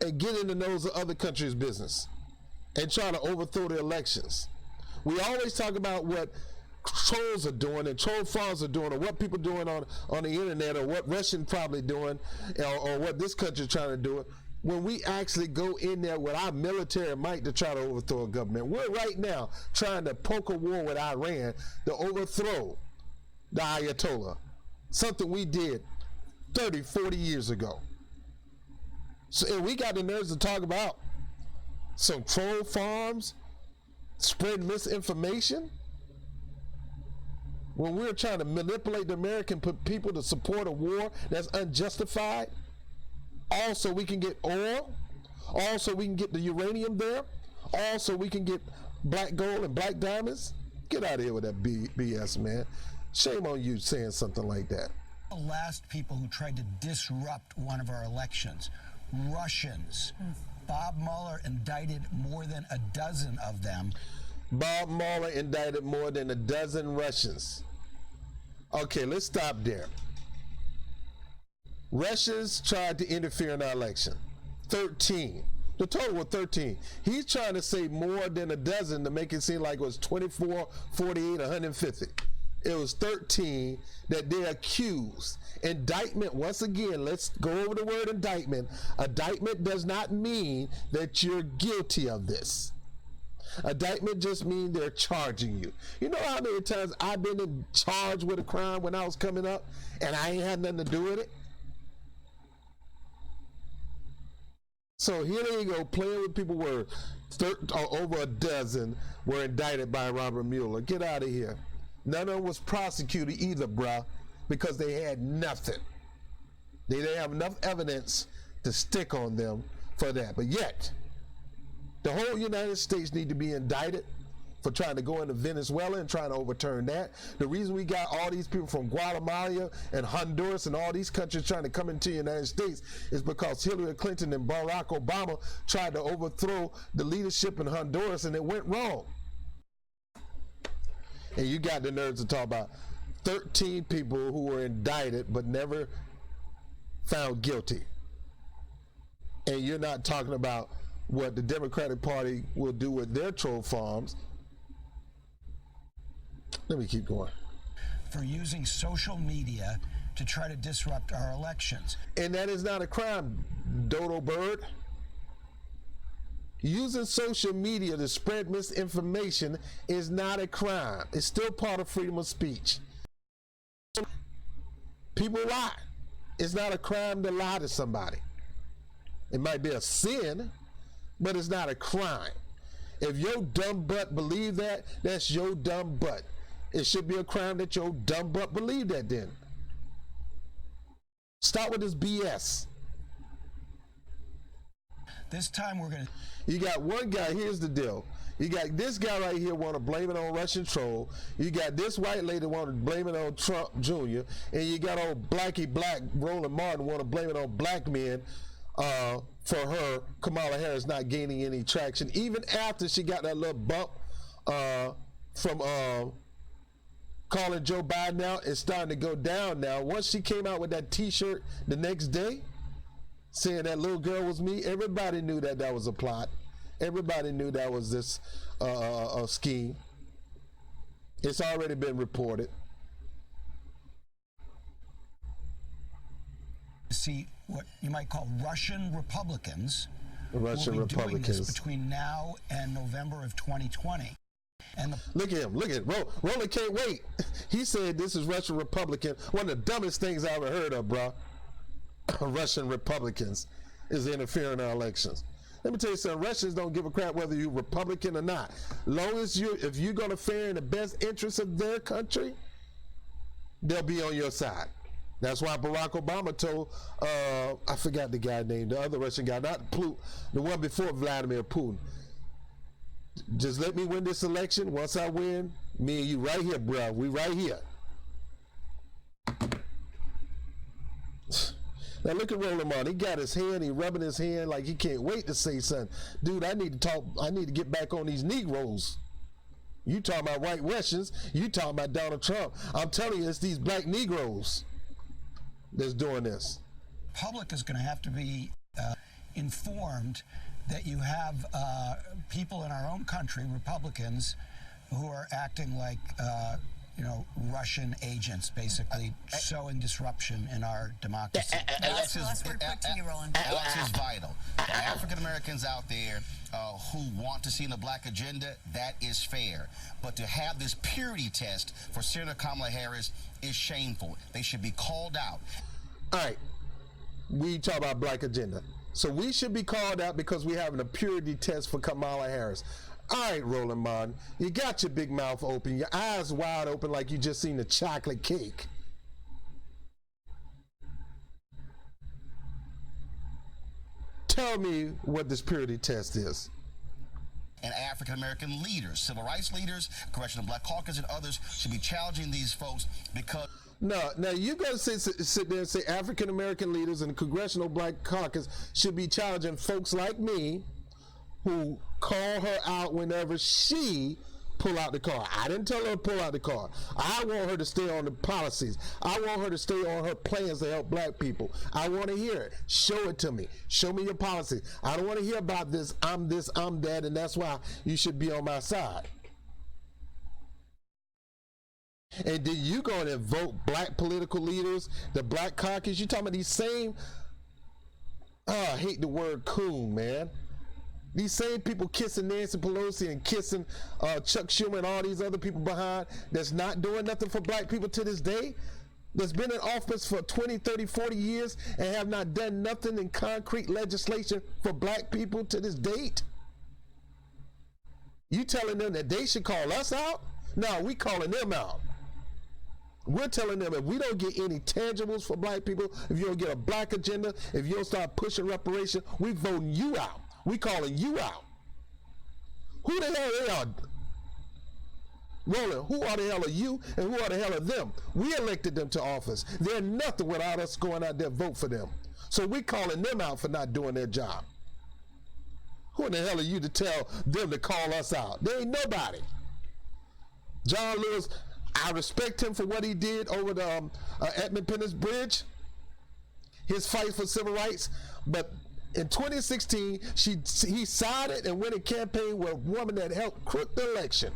and get in the nose of other countries' business and try to overthrow the elections. We always talk about what trolls are doing and troll farms are doing, or what people are doing on the internet, or what Russians probably doing, or what this country is trying to do. When we actually go in there with our military might to try to overthrow a government. We're right now trying to poke a war with Iran to overthrow the Ayatollah, something we did 30, 40 years ago. So and we got the nerves to talk about some troll farms spreading misinformation when we're trying to manipulate the American people to support a war that's unjustified. Also, we can get oil. Also, we can get the uranium there. Also, we can get black gold and black diamonds. Get out of here with that BS, man. Shame on you saying something like that. The last people who tried to disrupt one of our elections, Russians. Bob Mueller indicted more than a dozen of them. Bob Mueller indicted more than a dozen Russians. Okay, let's stop there. Russians tried to interfere in our election. 13. The total was 13. He's trying to say more than a dozen to make it seem like it was 24, 48, 150. It was 13 that they accused. Indictment, once again, let's go over the word indictment. Indictment does not mean that you're guilty of this. Indictment just means they're charging you. You know how many times I've been charged with a crime when I was coming up and I ain't had nothing to do with it? So here they go, playing with people's words. Over a dozen were indicted by Robert Mueller. Get out of here. None of them was prosecuted either, bruh, because they had nothing. They didn't have enough evidence to stick on them for that. But yet, the whole United States need to be indicted for trying to go into Venezuela and trying to overturn that. The reason we got all these people from Guatemala and Honduras and all these countries trying to come into the United States is because Hillary Clinton and Barack Obama tried to overthrow the leadership in Honduras and it went wrong. And you got the nerves to talk about 13 people who were indicted but never found guilty. And you're not talking about what the Democratic Party will do with their troll farms. Let me keep going. For using social media to try to disrupt our elections. And that is not a crime, Dodo Bird. Using social media to spread misinformation is not a crime. It's still part of freedom of speech. People lie. It's not a crime to lie to somebody. It might be a sin, but it's not a crime. If your dumb butt believe that, that's your dumb butt. It should be a crime that your dumb butt believe that then. Stop with this BS. This time we're going to... You got one guy, here's the deal. You got this guy right here want to blame it on Russian troll. You got this white lady want to blame it on Trump Jr. And you got old blacky black Roland Martin want to blame it on black men for her, Kamala Harris, not gaining any traction. Even after she got that little bump from calling Joe Biden out, it's starting to go down now. Once she came out with that t-shirt the next day, saying that little girl was me, everybody knew that that was a plot. Everybody knew that was this a scheme. It's already been reported. See what you might call Russian Republicans. Russian will be doing Republicans this between now and November of 2020. And look at him. Look at him. Roland can't wait. He said this is Russian Republican. One of the dumbest things I ever heard of, bro. Russian Republicans is interfering in our elections. Let me tell you something. Russians don't give a crap whether you're Republican or not. Long as if you're going to fare in the best interest of their country, they'll be on your side. That's why Barack Obama told, I forgot the guy name, the other Russian guy, not Putin, the one before Vladimir Putin. Just let me win this election. Once I win, me and you right here, bro. We right here. Now look at Roland Martin. He got his hand, he rubbing his hand like he can't wait to say something. Dude, I need to talk, I need to get back on these Negroes. You talking about white Russians, you talking about Donald Trump. I'm telling you, it's these black Negroes that's doing this. Public is going to have to be informed that you have people in our own country, Republicans, who are acting like Russian agents, basically sowing disruption in our democracy. Last word put to you, Roland. Alex is vital. The African Americans out there who want to see the black agenda, that is fair. But to have this purity test for Senator Kamala Harris is shameful. They should be called out. All right, we talk about black agenda. So we should be called out because we're having a purity test for Kamala Harris. All right, Roland Martin, you got your big mouth open, your eyes wide open like you just seen a chocolate cake. Tell me what this purity test is. And African-American leaders, civil rights leaders, Congressional Black Caucus, and others should be challenging these folks because... No, now you got to sit there and say African-American leaders and the Congressional Black Caucus should be challenging folks like me who call her out whenever she pull out the car. I didn't tell her to pull out the car. I want her to stay on the policies. I want her to stay on her plans to help black people. I want to hear it. Show it to me. Show me your policies. I don't want to hear about this, I'm that, and that's why you should be on my side. And then you going to invoke black political leaders, the Black Caucus. You talking about these same, I hate the word coon, man. These same people kissing Nancy Pelosi and kissing Chuck Schumer and all these other people behind that's not doing nothing for black people to this day, that's been in office for 20, 30, 40 years and have not done nothing in concrete legislation for black people to this date. You telling them that they should call us out? No, we calling them out. We're telling them if we don't get any tangibles for black people, if you don't get a black agenda, if you don't start pushing reparation, we voting you out. We calling you out. Who the hell they are? Roland, who are the hell are you and who are the hell are them? We elected them to office. They're nothing without us going out there vote for them. So we calling them out for not doing their job. Who in the hell are you to tell them to call us out? They ain't nobody. John Lewis, I respect him for what he did over the Edmund Pettus Bridge, his fight for civil rights, but in 2016, he sided and went and campaigned with a woman that helped crook the election.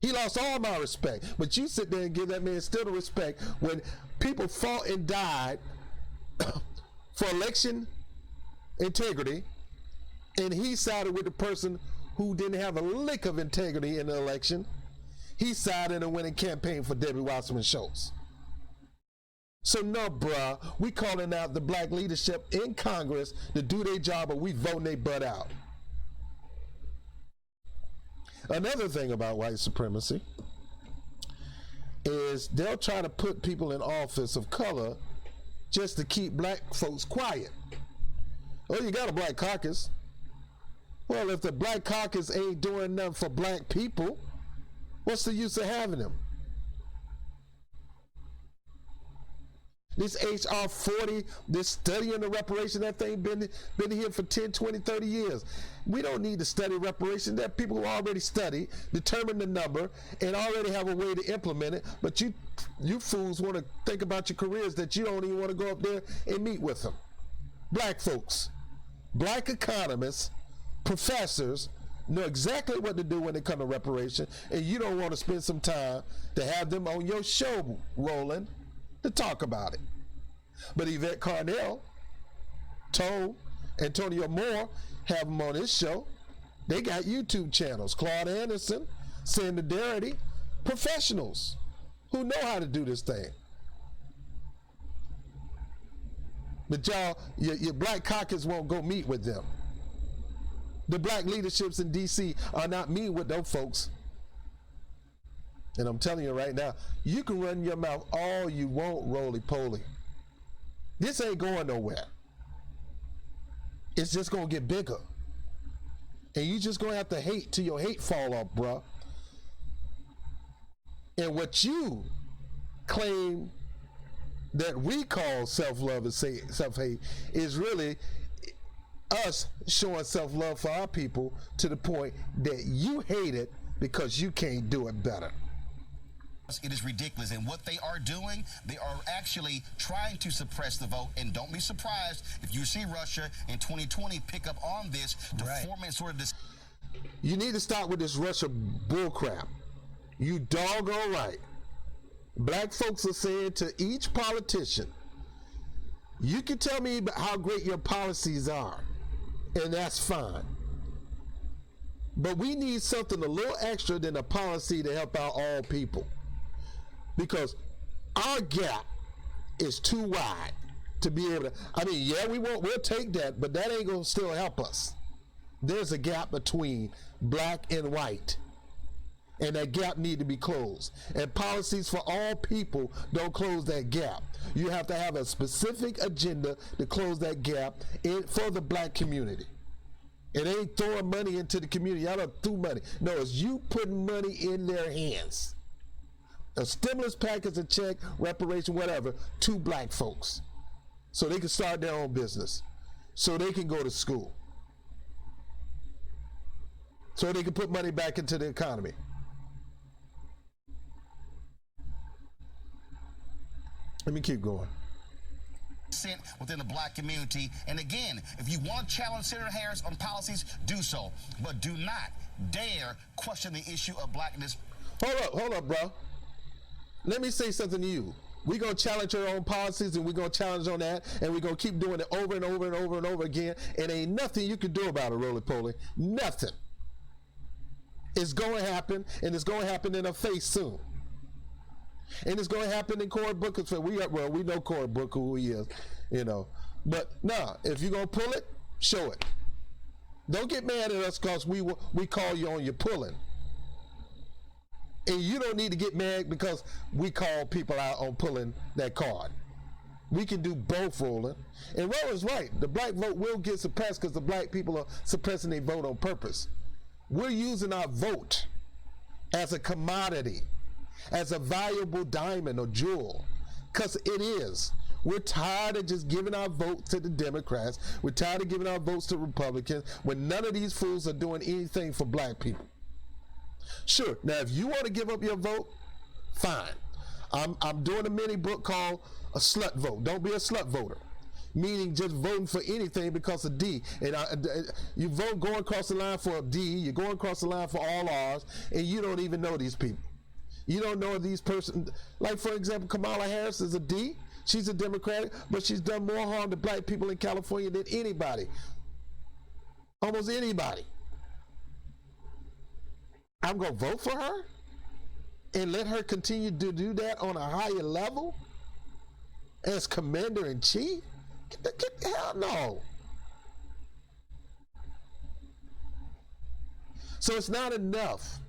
He lost all my respect, but you sit there and give that man still the respect when people fought and died for election integrity, and he sided with the person who didn't have a lick of integrity in the election. He sided and went and campaigned for Debbie Wasserman Schultz. So no, bruh, we calling out the black leadership in Congress to do their job, but we voting their butt out. Another thing about white supremacy is they'll try to put people in office of color just to keep black folks quiet. Oh, you got a black caucus. Well, if the black caucus ain't doing nothing for black people, what's the use of having them? This HR 40, this studying the reparation, that thing been here for 10, 20, 30 years. We don't need to study reparation. There are people who already study, determine the number, and already have a way to implement it. But you fools want to think about your careers that you don't even want to go up there and meet with them. Black folks, black economists, professors know exactly what to do when it comes to reparation, and you don't want to spend some time to have them on your show, Roland, to talk about it. But Yvette Carnell told Antonio Moore, have them on his show. They got YouTube channels. Claude Anderson, Sandra Darity, professionals who know how to do this thing. But y'all, your black caucus won't go meet with them. The black leaderships in D.C. are not meeting with those folks. And I'm telling you right now, you can run your mouth all you want, roly-poly. This ain't going nowhere. It's just going to get bigger. And you just going to have to hate till your hate fall off, bruh. And what you claim that we call self-love and self-hate is really us showing self-love for our people to the point that you hate it because you can't do it better. It is ridiculous, and what they are doing, they are actually trying to suppress the vote. And don't be surprised if you see Russia in 2020 pick up on this to form a sort of this. You need to stop with this Russia bullcrap. You doggone right. Black folks are saying to each politician, you can tell me how great your policies are, and that's fine. But we need something a little extra than a policy to help out all people. Because our gap is too wide to be able to, I mean, yeah, we'll take that, but that ain't gonna still help us. There's a gap between black and white, and that gap need to be closed. And policies for all people don't close that gap. You have to have a specific agenda to close that gap for the black community. It ain't throwing money into the community. Y'all don't throw money. No, it's you putting money in their hands. A stimulus package, a check, reparation, whatever, to black folks, so they can start their own business, so they can go to school, so they can put money back into the economy. Let me keep going. Within the black community, and again, if you want to challenge Senator Harris on policies, do so, but do not dare question the issue of blackness. Hold up, bro. Let me say something to you. We're going to challenge your own policies, and we're going to challenge on that, and we're going to keep doing it over and over and over and over again, and ain't nothing you can do about it, roly-poly. Nothing. It's going to happen, and it's going to happen in our face soon. And it's going to happen in Cory Booker's face. We know Cory Booker, who he is, you know. But, nah, if you're going to pull it, show it. Don't get mad at us because we call you on your pulling. And you don't need to get mad because we call people out on pulling that card. We can do both, Roland. And Roland's right. The black vote will get suppressed because the black people are suppressing their vote on purpose. We're using our vote as a commodity, as a valuable diamond or jewel, because it is. We're tired of just giving our vote to the Democrats. We're tired of giving our votes to Republicans when none of these fools are doing anything for black people. Sure. Now, if you want to give up your vote, fine. I'm doing a mini book called A Slut Vote. Don't be a slut voter. Meaning just voting for anything because of D. And you vote going across the line for a D, you're going across the line for all R's, and you don't even know these people. You don't know these persons. Like, for example, Kamala Harris is a D. She's a Democrat, but she's done more harm to black people in California than anybody. Almost anybody. I'm going to vote for her and let her continue to do that on a higher level as commander-in-chief? Hell no. So it's not enough.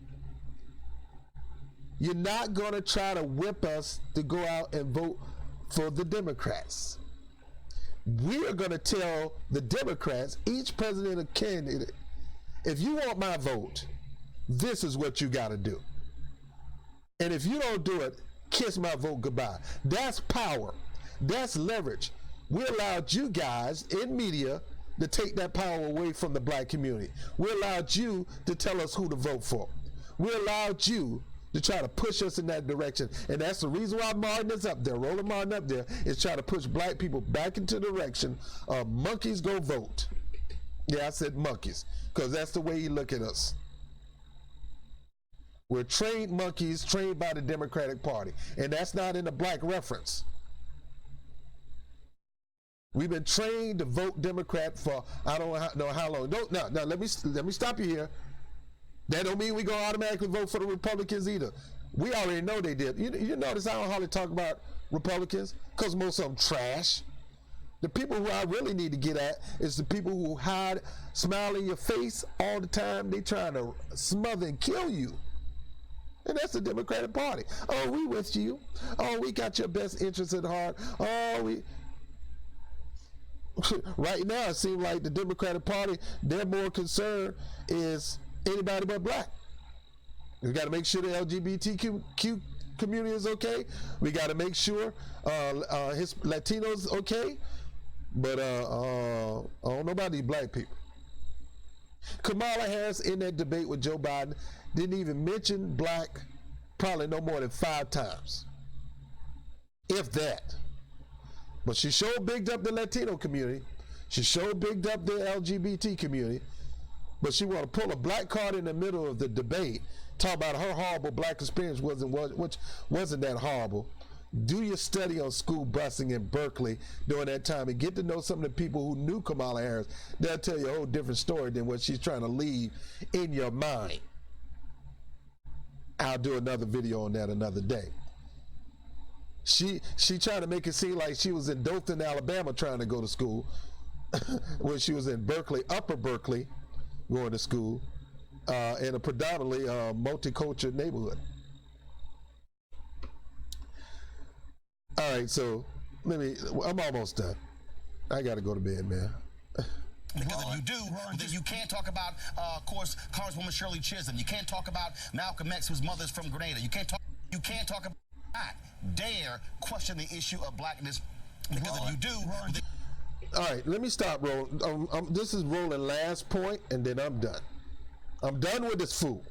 You're not going to try to whip us to go out and vote for the Democrats. We are going to tell the Democrats, each president or candidate, if you want my vote, this is what you got to do. And if you don't do it, kiss my vote goodbye. That's power. That's leverage. We allowed you guys in media to take that power away from the black community. We allowed you to tell us who to vote for. We allowed you to try to push us in that direction. And that's the reason why Martin is up there, Roland Martin up there, is trying to push black people back into the direction of monkeys go vote. Yeah, I said monkeys, because that's the way he look at us. We're trained monkeys, trained by the Democratic Party. And that's not in the black reference. We've been trained to vote Democrat for I don't know how long. No, let me stop you here. That don't mean we gonna automatically vote for the Republicans either. We already know they did. You notice I don't hardly talk about Republicans because most of them trash. The people who I really need to get at is the people who hide, smile in your face all the time. They trying to smother and kill you. And that's the Democratic Party. Oh, we with you. Oh, we got your best interests at heart. Oh, we... Right now, it seems like the Democratic Party, their more concern is anybody but black. We got to make sure the LGBTQ community is okay. We got to make sure his Latinos okay. But I don't know about these black people. Kamala Harris in that debate with Joe Biden didn't even mention black probably no more than 5 times. If that. But she sure bigged up the Latino community. She sure bigged up the LGBT community. But she want to pull a black card in the middle of the debate, talk about her horrible black experience which wasn't that horrible. Do your study on school busing in Berkeley during that time and get to know some of the people who knew Kamala Harris. They'll tell you a whole different story than what she's trying to leave in your mind. I'll do another video on that another day. She tried to make it seem like she was in Dothan, Alabama, trying to go to school, when she was in Berkeley, Upper Berkeley, going to school, in a predominantly multicultural neighborhood. All right, so I'm almost done. I got to go to bed, man. Because if you do, then you can't talk about, of course, Congresswoman Shirley Chisholm. You can't talk about Malcolm X, whose mother's from Grenada. You can't talk about not dare question the issue of blackness. Because if you do, all right, let me stop, Roland. This is Roland's last point, and then I'm done. I'm done with this fool.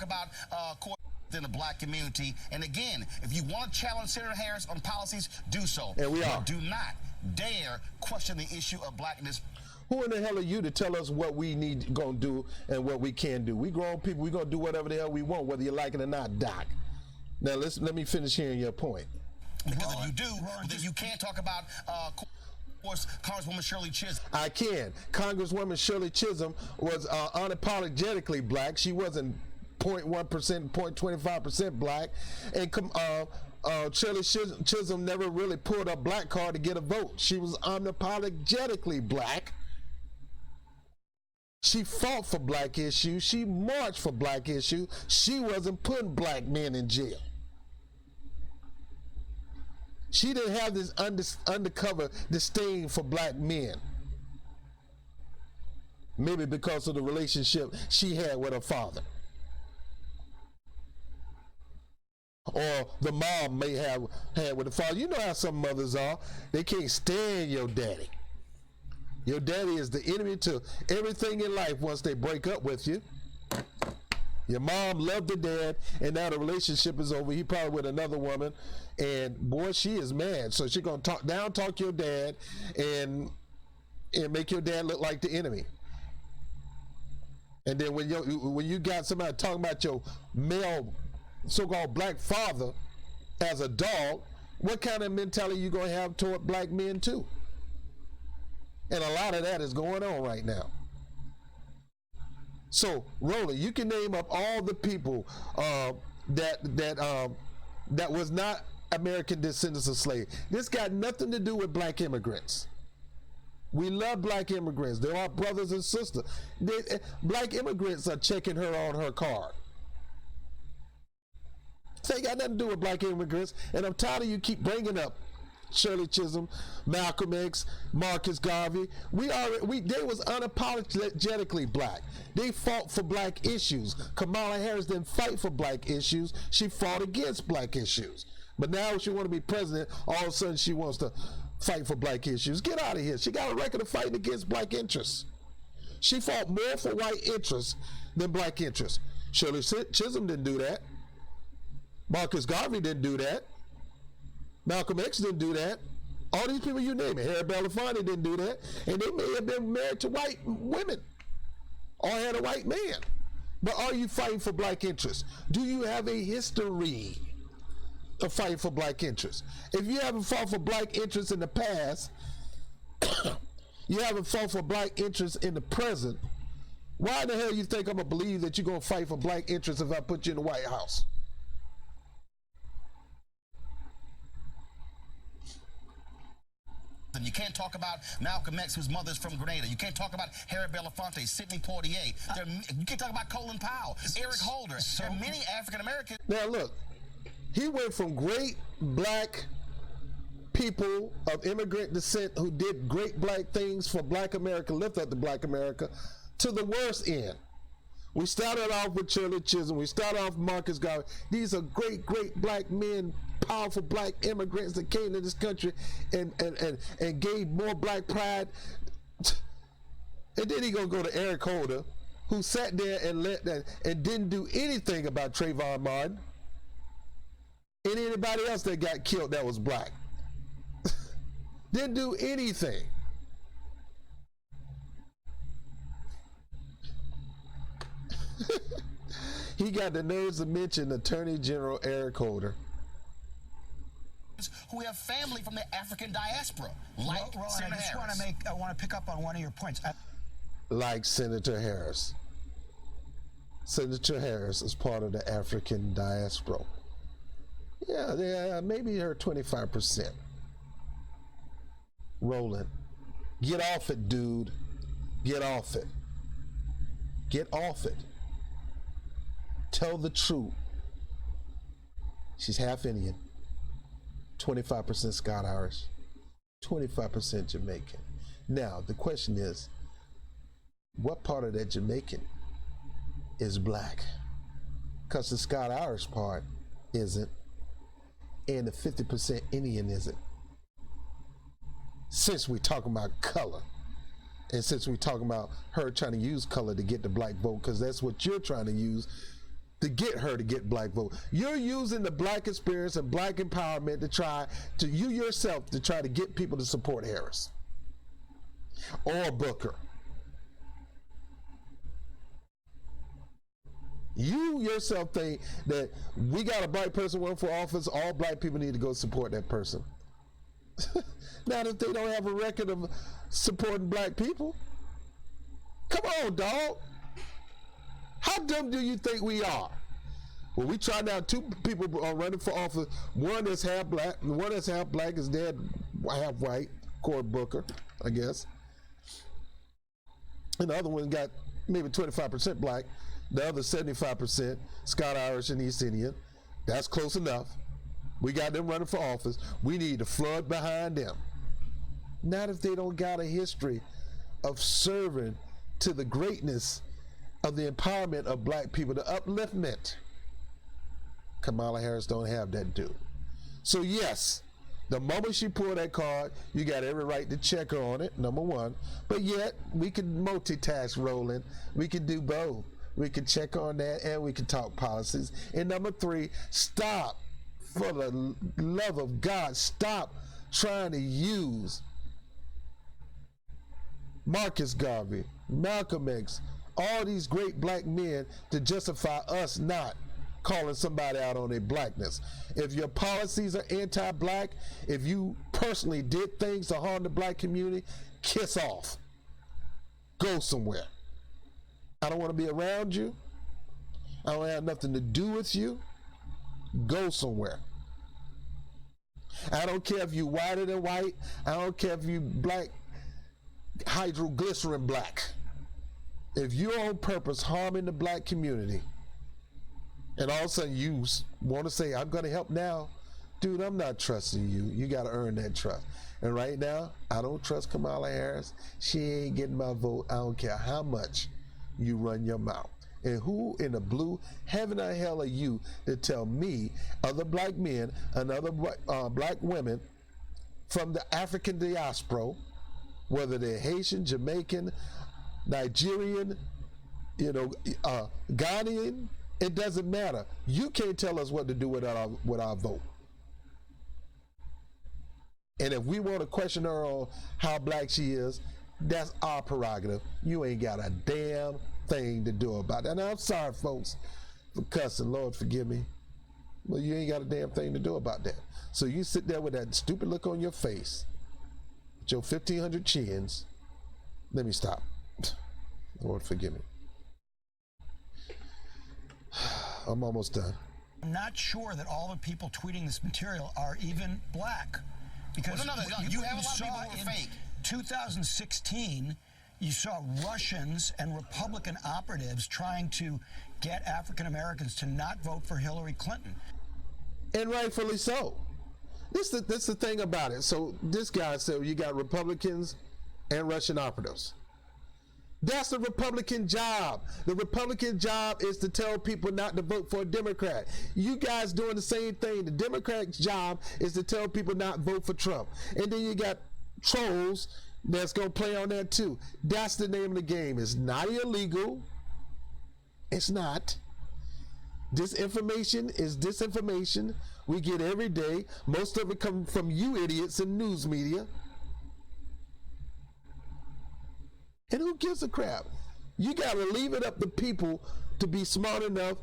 About in the black community, and again, if you want to challenge Senator Harris on policies, do so. And we are. Do not dare question the issue of blackness. Who in the hell are you to tell us what we need gonna do and what we can do? We grown people. We gonna do whatever the hell we want, whether you like it or not, Doc. Now let me finish hearing your point. Because if you do, then you can't talk about. Of course, Congresswoman Shirley Chisholm. I can. Congresswoman Shirley Chisholm was unapologetically black. She wasn't 0.1%, 0.25% black, and Shirley Chisholm never really pulled a black card to get a vote. She was unapologetically black. She fought for black issues. She marched for black issues. She wasn't putting black men in jail. She didn't have this undercover disdain for black men. Maybe because of the relationship she had with her father. Or the mom may have had with the father. You know how some mothers are. They can't stand your daddy. Your daddy is the enemy to everything in life once they break up with you. Your mom loved the dad, and now the relationship is over. He probably with another woman, and boy, she is mad. So she's gonna talk your dad and make your dad look like the enemy. And then when you got somebody talking about your male so-called black father as a dog, what kind of mentality you gonna have toward black men too? And a lot of that is going on right now. So, Roland, you can name up all the people that was not American descendants of slaves. This got nothing to do with black immigrants. We love black immigrants. They're our brothers and sisters. Black immigrants are checking her on her card. So ain't got nothing to do with black immigrants. And I'm tired of you keep bringing up Shirley Chisholm, Malcolm X, Marcus Garvey. They was unapologetically black. They fought for black issues. Kamala Harris didn't fight for black issues. She fought against black issues. But now she want to be president, all of a sudden she wants to fight for black issues. Get out of here. She got a record of fighting against black interests. She fought more for white interests than black interests. Shirley Chisholm didn't do that. Marcus Garvey didn't do that. Malcolm X didn't do that. All these people you name it. Harry Belafonte didn't do that. And they may have been married to white women or had a white man. But are you fighting for black interests? Do you have a history of fighting for black interests? If you haven't fought for black interests in the past, you haven't fought for black interests in the present, why the hell you think I'm going to believe that you're going to fight for black interests if I put you in the White House? And you can't talk about Malcolm X, whose mother's from Grenada. You can't talk about Harry Belafonte, Sidney Poitier. You can't talk about Colin Powell, Eric Holder. There are many African Americans. Now look, he went from great black people of immigrant descent who did great black things for black America, lift up the black America, to the worst end. We started off with Shirley Chisholm. We started off with Marcus Garvey. These are great, great black men, powerful black immigrants that came to this country and gave more black pride. And then he gonna go to Eric Holder, who sat there and didn't do anything about Trayvon Martin and anybody else that got killed that was black. Didn't do anything. He got the nerves to mention Attorney General Eric Holder, who have family from the African diaspora, like Roland, Senator Harris. I want to pick up on one of your points. like Senator Harris. Senator Harris is part of the African diaspora. Yeah, maybe her 25%. Roland, get off it, dude. Get off it. Get off it. Tell the truth. She's half Indian, 25% Scotch-Irish, 25% Jamaican. Now, the question is, what part of that Jamaican is black? Because the Scotch-Irish part isn't, and the 50% Indian isn't. Since we're talking about color, and since we're talking about her trying to use color to get the black vote, because that's what you're trying to use to get her to get black vote. You're using the black experience and black empowerment to try to, you yourself, to try to get people to support Harris or Booker. You yourself think that we got a black person running for office, all black people need to go support that person. Not if they don't have a record of supporting black people. Come on, dog. How dumb do you think we are? Well, we try now, two people are running for office. One is half black, and one is half black, is dead, half white, Cory Booker, I guess. And the other one got maybe 25% black, the other 75% Scotch-Irish and East Indian. That's close enough. We got them running for office. We need to flood behind them. Not if they don't got a history of serving to the greatness of the empowerment of black people, the upliftment. Kamala Harris don't have that dude. So yes, the moment she pulled that card, you got every right to check her on it, number one. But yet, we can multitask, Roland. We can do both. We can check on that and we can talk policies. And number three, stop. For the love of God, stop trying to use Marcus Garvey, Malcolm X, all these great black men to justify us not calling somebody out on their blackness. If your policies are anti-black, if you personally did things to harm the black community, kiss off. Go somewhere. I don't want to be around you. I don't have nothing to do with you. Go somewhere. I don't care if you whiter than white. I don't care if you black, hydroglycerin black. If you're on purpose harming the black community, and all of a sudden you want to say, I'm going to help now, dude, I'm not trusting you. You got to earn that trust. And right now, I don't trust Kamala Harris. She ain't getting my vote. I don't care how much you run your mouth. And who in the blue heaven or hell are you to tell me, other black men and other black women from the African diaspora, whether they're Haitian, Jamaican, Nigerian, Ghanaian, it doesn't matter. You can't tell us what to do with our vote. And if we want to question her on how black she is, that's our prerogative. You ain't got a damn thing to do about that. Now, I'm sorry, folks, for cussing. Lord, forgive me. Well, you ain't got a damn thing to do about that. So you sit there with that stupid look on your face, with your 1,500 chins. Let me stop. Lord, forgive me. I'm almost done. I'm not sure that all the people tweeting this material are even black. Because you have a lot of people who are fake. 2016, you saw Russians and Republican operatives trying to get African Americans to not vote for Hillary Clinton. And rightfully so. This is the thing about it. So this guy said you got Republicans and Russian operatives. That's the Republican job. The Republican job is to tell people not to vote for a Democrat. You guys doing the same thing. The Democrat's job is to tell people not to vote for Trump. And then you got trolls that's going to play on that too. That's the name of the game. It's not illegal. It's not. Disinformation is disinformation. We get every day. Most of it comes from you idiots in news media. And who gives a crap? You got to leave it up to people to be smart enough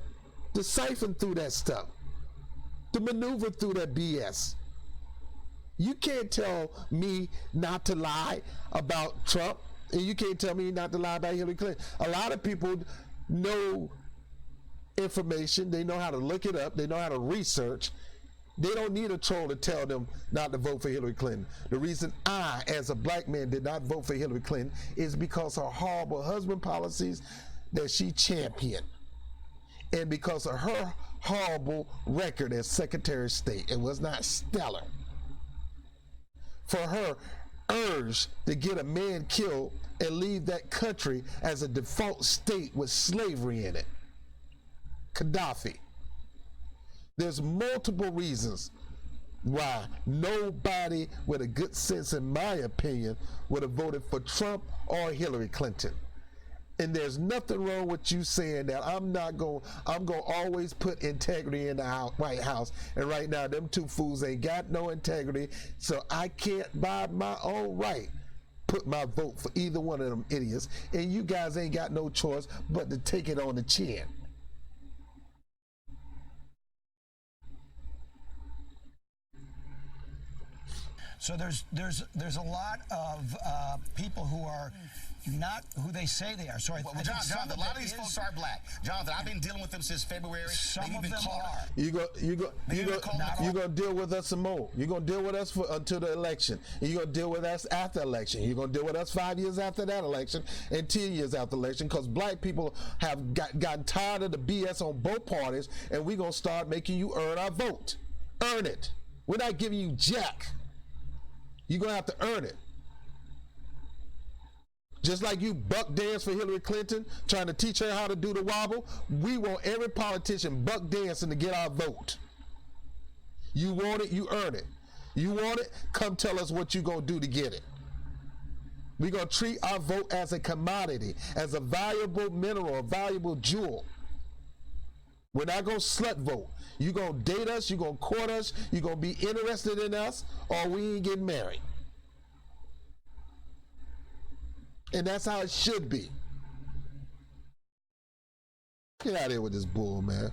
to siphon through that stuff, to maneuver through that BS. You can't tell me not to lie about Trump, and you can't tell me not to lie about Hillary Clinton. A lot of people know information. They know how to look it up. They know how to research. They don't need a troll to tell them not to vote for Hillary Clinton. The reason I, as a black man, did not vote for Hillary Clinton is because her horrible husband policies that she championed, and because of her horrible record as Secretary of State. It was not stellar. For her urge to get a man killed and leave that country as a default state with slavery in it. Gaddafi. There's multiple reasons why nobody with a good sense, in my opinion, would have voted for Trump or Hillary Clinton. And there's nothing wrong with you saying that I'm going to always put integrity in the White House. And right now, them two fools ain't got no integrity, so I can't, by my own right, put my vote for either one of them idiots. And you guys ain't got no choice but to take it on the chin. So there's a lot of people who are not who they say they are. So I think Jonathan, a lot of these folks are black. Jonathan, I've been dealing with them since February. Some of them are. You gonna deal with us some more. You're gonna deal with us until the election. And you're gonna deal with us after election. You're gonna deal with us 5 years after that election and 10 years after election, because black people have gotten tired of the BS on both parties, and we're gonna start making you earn our vote. Earn it. We're not giving you jack. You're gonna have to earn it. Just like you buck dance for Hillary Clinton, trying to teach her how to do the wobble, we want every politician buck dancing to get our vote. You want it, you earn it. You want it, come tell us what you're going to do to get it. We're going to treat our vote as a commodity, as a valuable mineral, a valuable jewel. We're not going to slut vote. You're going to date us, you're going to court us, you're going to be interested in us, or we ain't getting married. And that's how it should be. Get out of here with this bull, man.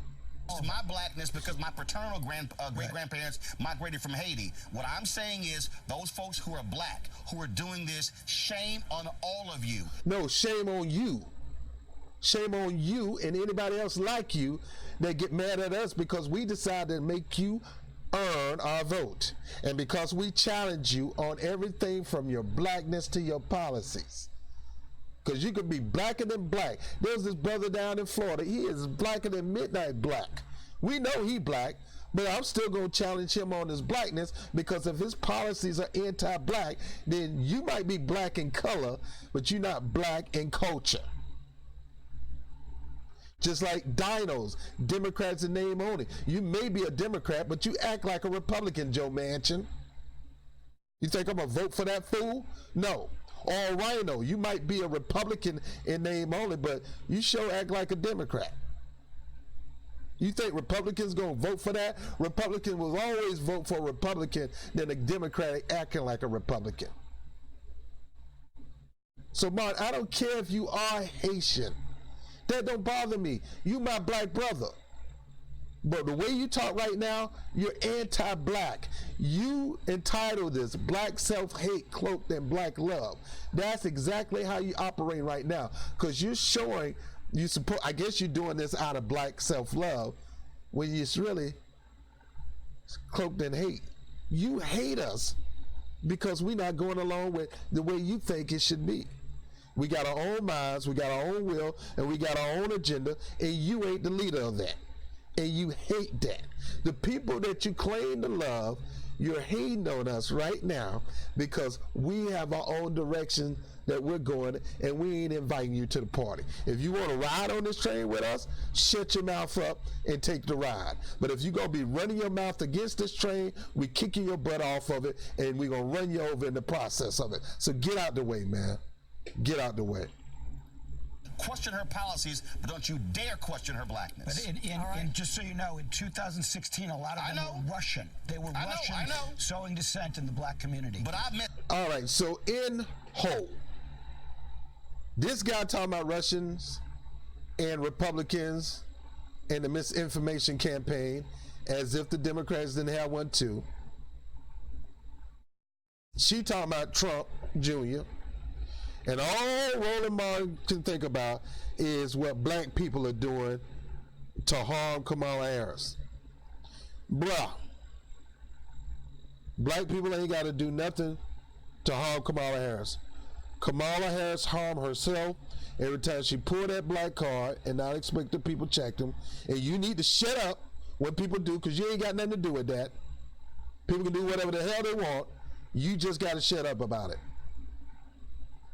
My blackness because my paternal great-grandparents migrated from Haiti. What I'm saying is those folks who are black, who are doing this, shame on all of you. No, shame on you. Shame on you and anybody else like you that get mad at us because we decided to make you earn our vote. And because we challenge you on everything from your blackness to your policies. Because you could be blacker than black. There's this brother down in Florida. He is blacker than midnight black. We know he black, but I'm still going to challenge him on his blackness, because if his policies are anti-black, then you might be black in color, but you're not black in culture. Just like dinos, Democrats in name only. You may be a Democrat, but you act like a Republican, Joe Manchin. You think I'm going to vote for that fool? No. Or Rhino, you might be a Republican in name only, but you sure act like a Democrat. You think Republicans gonna vote for that? Republicans will always vote for a Republican than a Democrat acting like a Republican. So, Mark, I don't care if you are Haitian. That don't bother me. You my black brother. But the way you talk right now, you're anti-black. You entitled this black self-hate cloaked in black love. That's exactly how you operate right now. Because you're showing, I guess you're doing this out of black self-love when it's really cloaked in hate. You hate us because we're not going along with the way you think it should be. We got our own minds, we got our own will, and we got our own agenda, and you ain't the leader of that. And you hate that. The people that you claim to love, you're hating on us right now because we have our own direction that we're going, and we ain't inviting you to the party. If you want to ride on this train with us, shut your mouth up and take the ride. But if you're going to be running your mouth against this train, we're kicking your butt off of it, and we're going to run you over in the process of it. So get out the way, man. Get out the way. Question her policies, but don't you dare question her blackness. But and just so you know, in 2016, a lot of them were Russian. They were Russian, sowing dissent in the black community. But I met. All right, so in whole, this guy talking about Russians and Republicans and the misinformation campaign as if the Democrats didn't have one too. She talking about Trump Jr., and all Roland Martin can think about is what black people are doing to harm Kamala Harris. Bruh. Black people ain't got to do nothing to harm Kamala Harris. Kamala Harris harmed herself every time she pulled that black card and not expect the people check them. And you need to shut up when people do, because you ain't got nothing to do with that. People can do whatever the hell they want. You just got to shut up about it.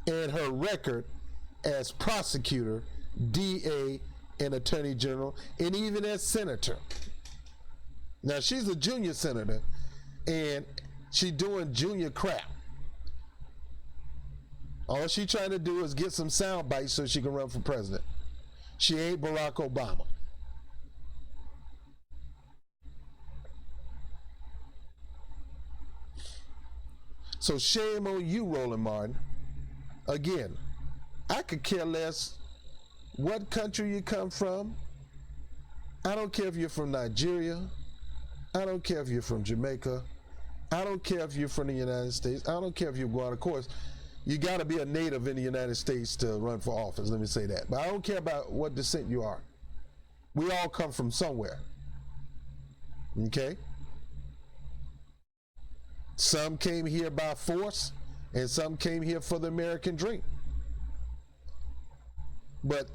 And her record as prosecutor, DA, and attorney general, and even as senator. Now, she's a junior senator, and she doing junior crap. All she trying to do is get some sound bites so she can run for president. She ain't Barack Obama. So shame on you, Roland Martin. Again, I could care less what country you come from. I don't care if you're from Nigeria. I don't care if you're from Jamaica. I don't care if you're from the United States. I don't care if you're Guatemala. Of course, you got to be a native in the United States to run for office. Let me say that. But I don't care about what descent you are. We all come from somewhere. Okay? Some came here by force, and some came here for the American dream. But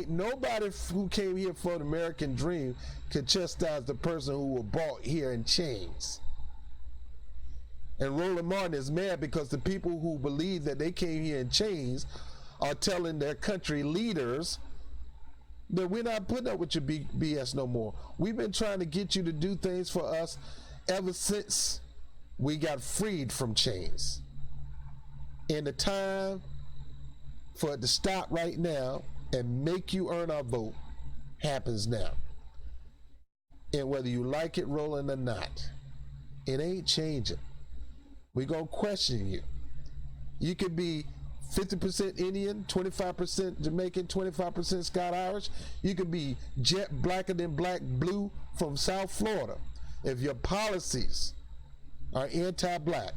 nobody who came here for the American dream could chastise the person who was brought here in chains. And Roland Martin is mad because the people who believe that they came here in chains are telling their country leaders that we're not putting up with your BS no more. We've been trying to get you to do things for us ever since we got freed from chains. And the time for it to stop right now and make you earn our vote happens now. And whether you like it, Roland, or not, it ain't changing. We're going to question you. You could be 50% Indian, 25% Jamaican, 25% Scott Irish. You could be jet blacker than black blue from South Florida. If your policies are anti-black,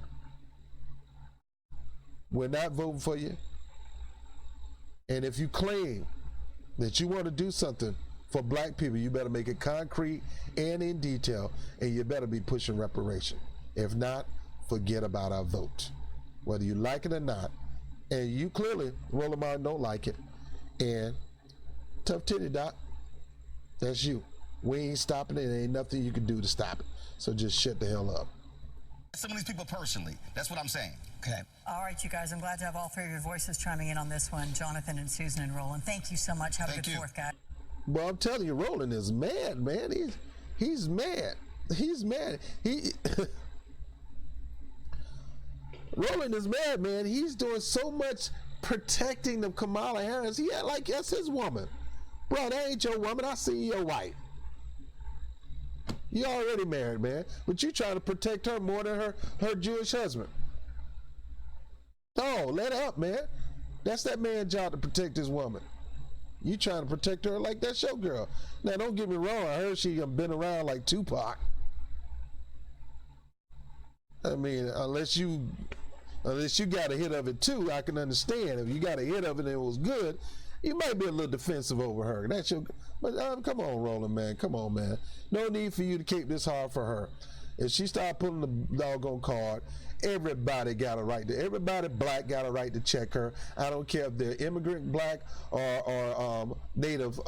we're not voting for you. And if you claim that you want to do something for black people, you better make it concrete and in detail, and you better be pushing reparation. If not, forget about our vote, whether you like it or not. And you clearly, Roland Martin, don't like it. And tough titty, Doc. That's you. We ain't stopping it. There ain't nothing you can do to stop it. So just shut the hell up. Some of these people personally. That's what I'm saying. Okay. All right, you guys. I'm glad to have all three of your voices chiming in on this one. Jonathan and Susan and Roland. Thank you so much. Have a good fourth, guys. Well, I'm telling you, Roland is mad, man. He's mad. He's mad. Roland is mad, man. He's doing so much protecting of Kamala Harris. He act like that's his woman. Bro, that ain't your woman. I see your wife. You already married, man. But you trying to protect her more than her Jewish husband. No, let her up, man. That's that man's job to protect his woman. You trying to protect her like that's your girl. Now, don't get me wrong. I heard she been around like Tupac. I mean, unless you got a hit of it too, I can understand. If you got a hit of it and it was good, you might be a little defensive over her. That's your. But come on, Roland, man. Come on, man. No need for you to keep this hard for her. If she start pulling the doggone card, everybody got a right to. Everybody black got a right to check her. I don't care if they're immigrant black or native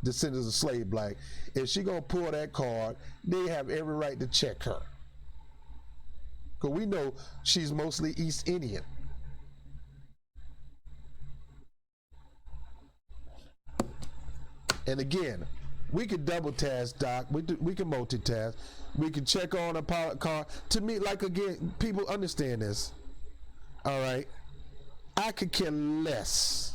descendants of slave black. If she gonna pull that card, they have every right to check her. Because we know she's mostly East Indian. And again, we could double task, Doc. We can multitask. We can check on a pilot car. To me, like, again, people understand this. All right? I could care less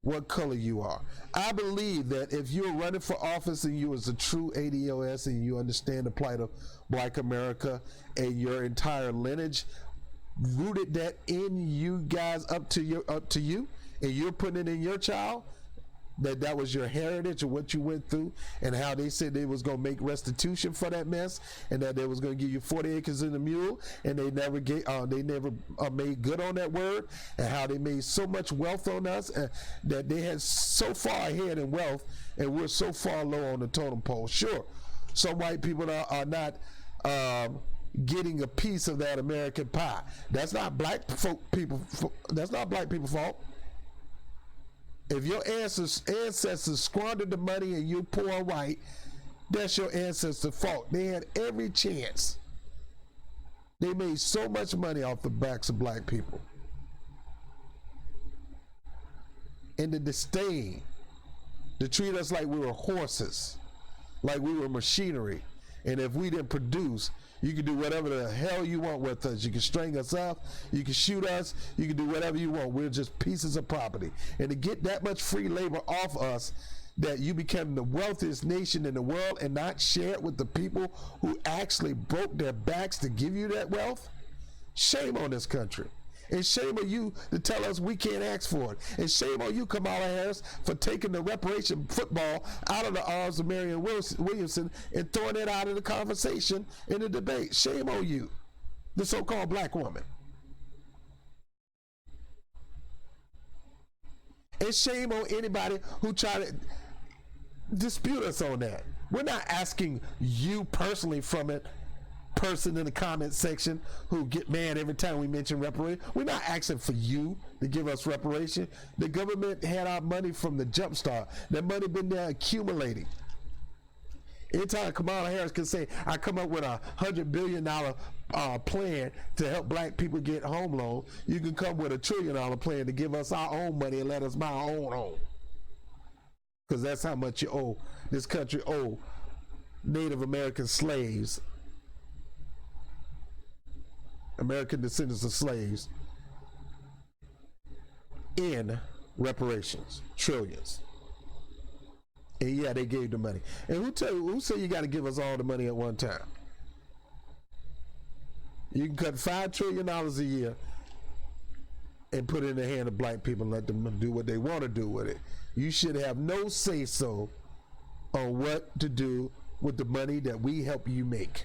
what color you are. I believe that if you're running for office and you was a true ADOS and you understand the plight of Black America and your entire lineage, rooted that in you guys up to you, and you're putting it in your child, that was your heritage or what you went through, and how they said they was going to make restitution for that mess, and that they was going to give you 40 acres and a mule, and they never made good on that word, and how they made so much wealth on us, and that they had so far ahead in wealth, and we're so far low on the totem pole. Sure, some white people are not getting a piece of that American pie. That's not black people's fault. If your ancestors squandered the money and you're poor and white, that's your ancestors' fault. They had every chance. They made so much money off the backs of black people. And the disdain to treat us like we were horses, like we were machinery. And if we didn't produce, you can do whatever the hell you want with us. You can string us up, you can shoot us, you can do whatever you want. We're just pieces of property. And to get that much free labor off us, that you become the wealthiest nation in the world and not share it with the people who actually broke their backs to give you that wealth, shame on this country. And shame on you to tell us we can't ask for it. And shame on you, Kamala Harris, for taking the reparation football out of the arms of Marianne Williamson and throwing it out of the conversation in the debate. Shame on you, the so-called black woman. And shame on anybody who try to dispute us on that. We're not asking you personally from it, person in the comment section who get mad every time we mention reparation. We're not asking for you to give us reparation. The government had our money from the jump start. That money been there accumulating. Anytime Kamala Harris can say, I come up with $100 billion plan to help black people get home loans, you can come with $1 trillion plan to give us our own money and let us buy our own home. Because that's how much you owe. This country owe Native American slaves, American descendants of slaves, in reparations, trillions. And yeah, they gave the money. And who said you got to give us all the money at one time? You can cut $5 trillion a year and put it in the hand of black people and let them do what they want to do with it. You should have no say-so on what to do with the money that we help you make.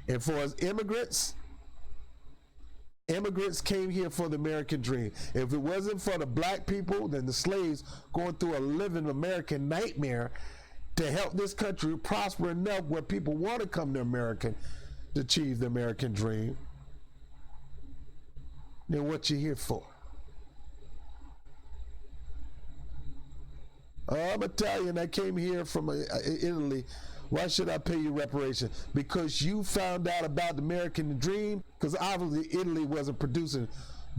And for us immigrants came here for the American dream. If it wasn't for the black people, then the slaves going through a living American nightmare to help this country prosper enough where people want to come to America to achieve the American dream, then what you here for? I'm Italian. I came here from Italy. Why should I pay you reparations? Because you found out about the American dream? Because obviously Italy wasn't producing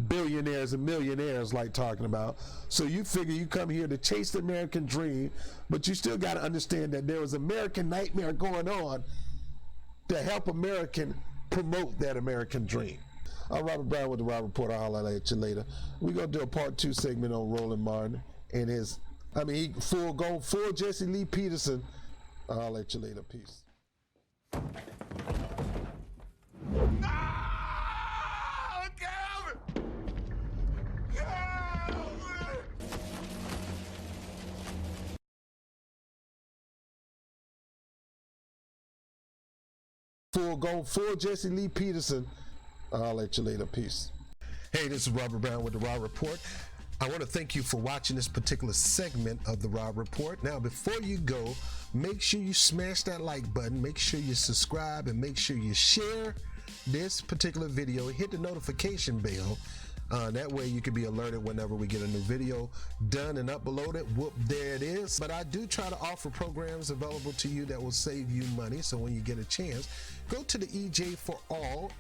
billionaires and millionaires like talking about. So you figure you come here to chase the American dream, but you still got to understand that there was American nightmare going on to help American promote that American dream. I'm Robert Brown with the Rob Report. I'll holler at you later. We're going to do a part 2 segment on Roland Martin and his, full Jesse Lee Peterson. I'll let you later. Peace. Full Jesse Lee Peterson. I'll let you later. Peace. Hey, this is Robert Brown with the Rob Report. I want to thank you for watching this particular segment of the Rob Report. Now, before you go, make sure you smash that like button, make sure you subscribe, and make sure you share this particular video. Hit the notification bell. That way you can be alerted whenever we get a new video done and uploaded. Whoop, there it is. But I do try to offer programs available to you that will save you money. So when you get a chance, go to the EJ for All,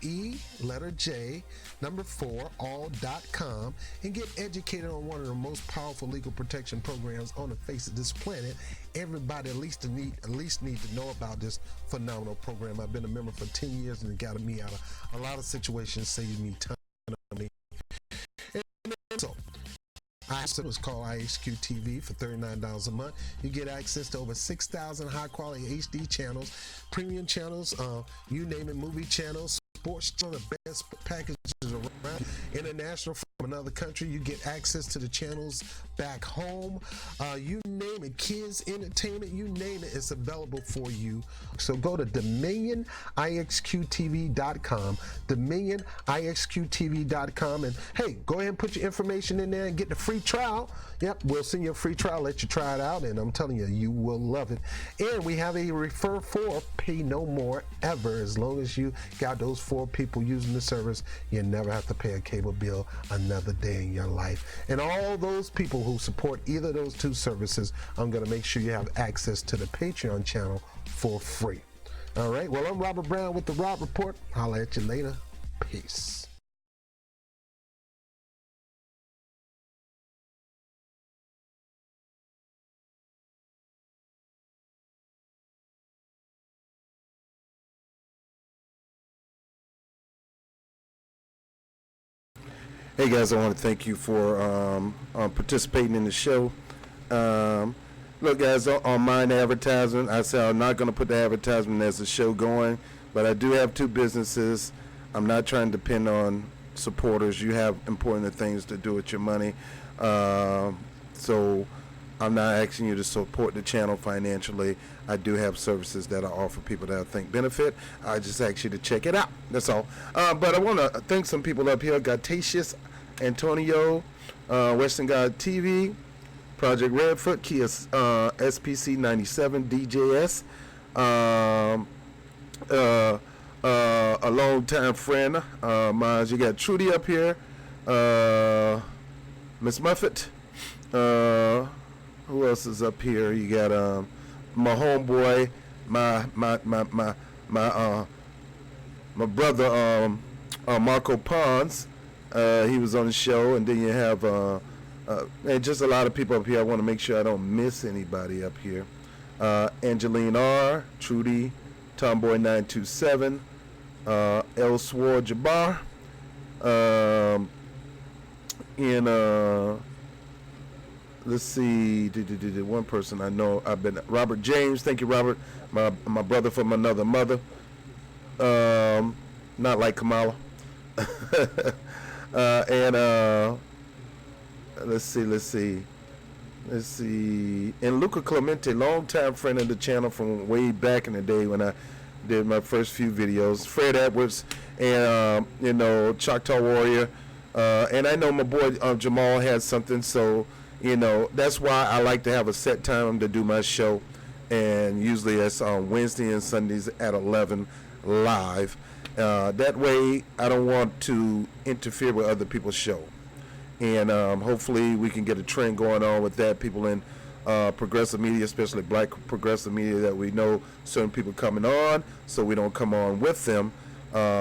letter J, number 4, all.com, and get educated on one of the most powerful legal protection programs on the face of this planet. Everybody at least need to know about this phenomenal program. I've been a member for 10 years and it got me out of a lot of situations, saved me time of money. So, it was called IHQ TV for $39 a month. You get access to over 6,000 high-quality HD channels, premium channels, you name it, movie channels, sports, some of the best packages around. International from another country, you get access to the channels back home. You name it, kids, entertainment, you name it, it's available for you. So go to DominionIXQTV.com, DominionIXQTV.com, and hey, go ahead and put your information in there and get the free trial. Yep, we'll send you a free trial, let you try it out, and I'm telling you, you will love it. And we have a refer for, pay no more ever. As long as you got those 4 people using the service, you never have to pay a cable bill another day in your life. And all those people who support either of those 2 services, I'm going to make sure you have access to the Patreon channel for free. All right, well, I'm Robert Brown with the Rob Report. Holla at you later. Peace. Hey guys, I want to thank you for participating in the show. Look guys, on mine advertisement, I said I'm not going to put the advertisement as the show going, but I do have 2 businesses. I'm not trying to depend on supporters. You have important things to do with your money. So I'm not asking you to support the channel financially. I do have services that I offer people that I think benefit. I just ask you to check it out. That's all. But I want to thank some people up here. Gatatius, Antonio, Western God TV, Project Redfoot, Kia SPC 97, DJS, a long-time friend mine. You got Trudy up here, Miss Muffet. Who else is up here? You got my homeboy, my brother Marco Pons. He was on the show, and then you have and just a lot of people up here. I want to make sure I don't miss anybody up here. Angeline R, Trudy, Tomboy 927, El Swar Jabbar, and let's see, one person I know, I've been, Robert James, thank you Robert, my brother from another mother, not like Kamala. And let's see, and Luca Clemente, longtime friend of the channel from way back in the day when I did my first few videos. Fred Edwards, and Choctaw Warrior, and I know my boy Jamal has something, so that's why I like to have a set time to do my show, and usually it's on Wednesday and Sundays at 11 live. That way I don't want to interfere with other people's show, and hopefully we can get a trend going on with that. People in progressive media, especially black progressive media, that we know certain people coming on, so we don't come on with them,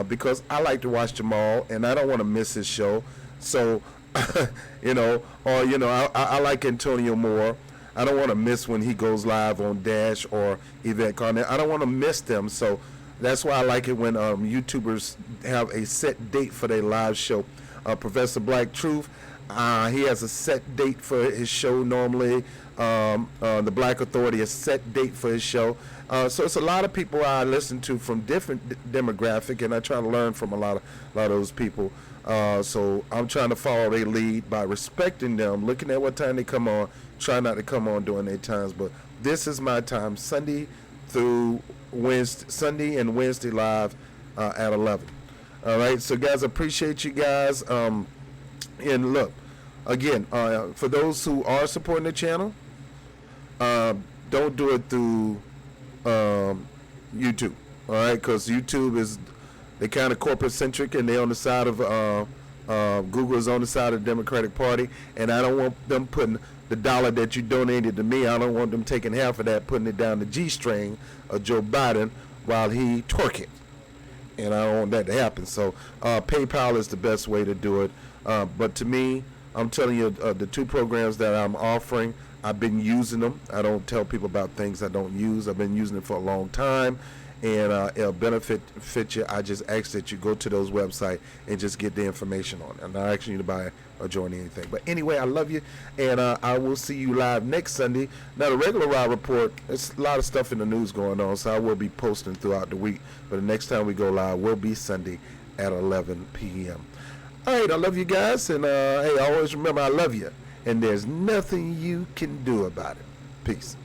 because I like to watch Jamal and I don't want to miss his show. So I like Antonio more. I don't want to miss when he goes live on Dash or Yvette Carnet. I don't want to miss them, so that's why I like it when YouTubers have a set date for their live show. Professor Black Truth, he has a set date for his show normally. The Black Authority, a set date for his show. So it's a lot of people I listen to from different demographic, and I try to learn from a lot of those people. So I'm trying to follow their lead by respecting them, looking at what time they come on, try not to come on during their times. But this is my time, Sunday through Wednesday, Sunday and Wednesday live at 11. All right, so guys, appreciate you guys. And look, again, for those who are supporting the channel, don't do it through YouTube, all right? Because YouTube is, they're kind of corporate centric, and they're on the side of Google is on the side of the Democratic Party, and I don't want them putting the dollar that you donated to me, I don't want them taking half of that, putting it down the G-string of Joe Biden while he twerk it, and I don't want that to happen. So PayPal is the best way to do it. But to me, I'm telling you, the 2 programs that I'm offering, I've been using them. I don't tell people about things I don't use. I've been using it for a long time, and it'll benefit you. I just ask that you go to those websites and just get the information on it. I'm not asking you to buy or join anything. But anyway, I love you, and I will see you live next Sunday. Now, the regular Raw Report, there's a lot of stuff in the news going on, so I will be posting throughout the week. But the next time we go live will be Sunday at 11 p.m. All right, I love you guys, and hey, always remember I love you, and there's nothing you can do about it. Peace.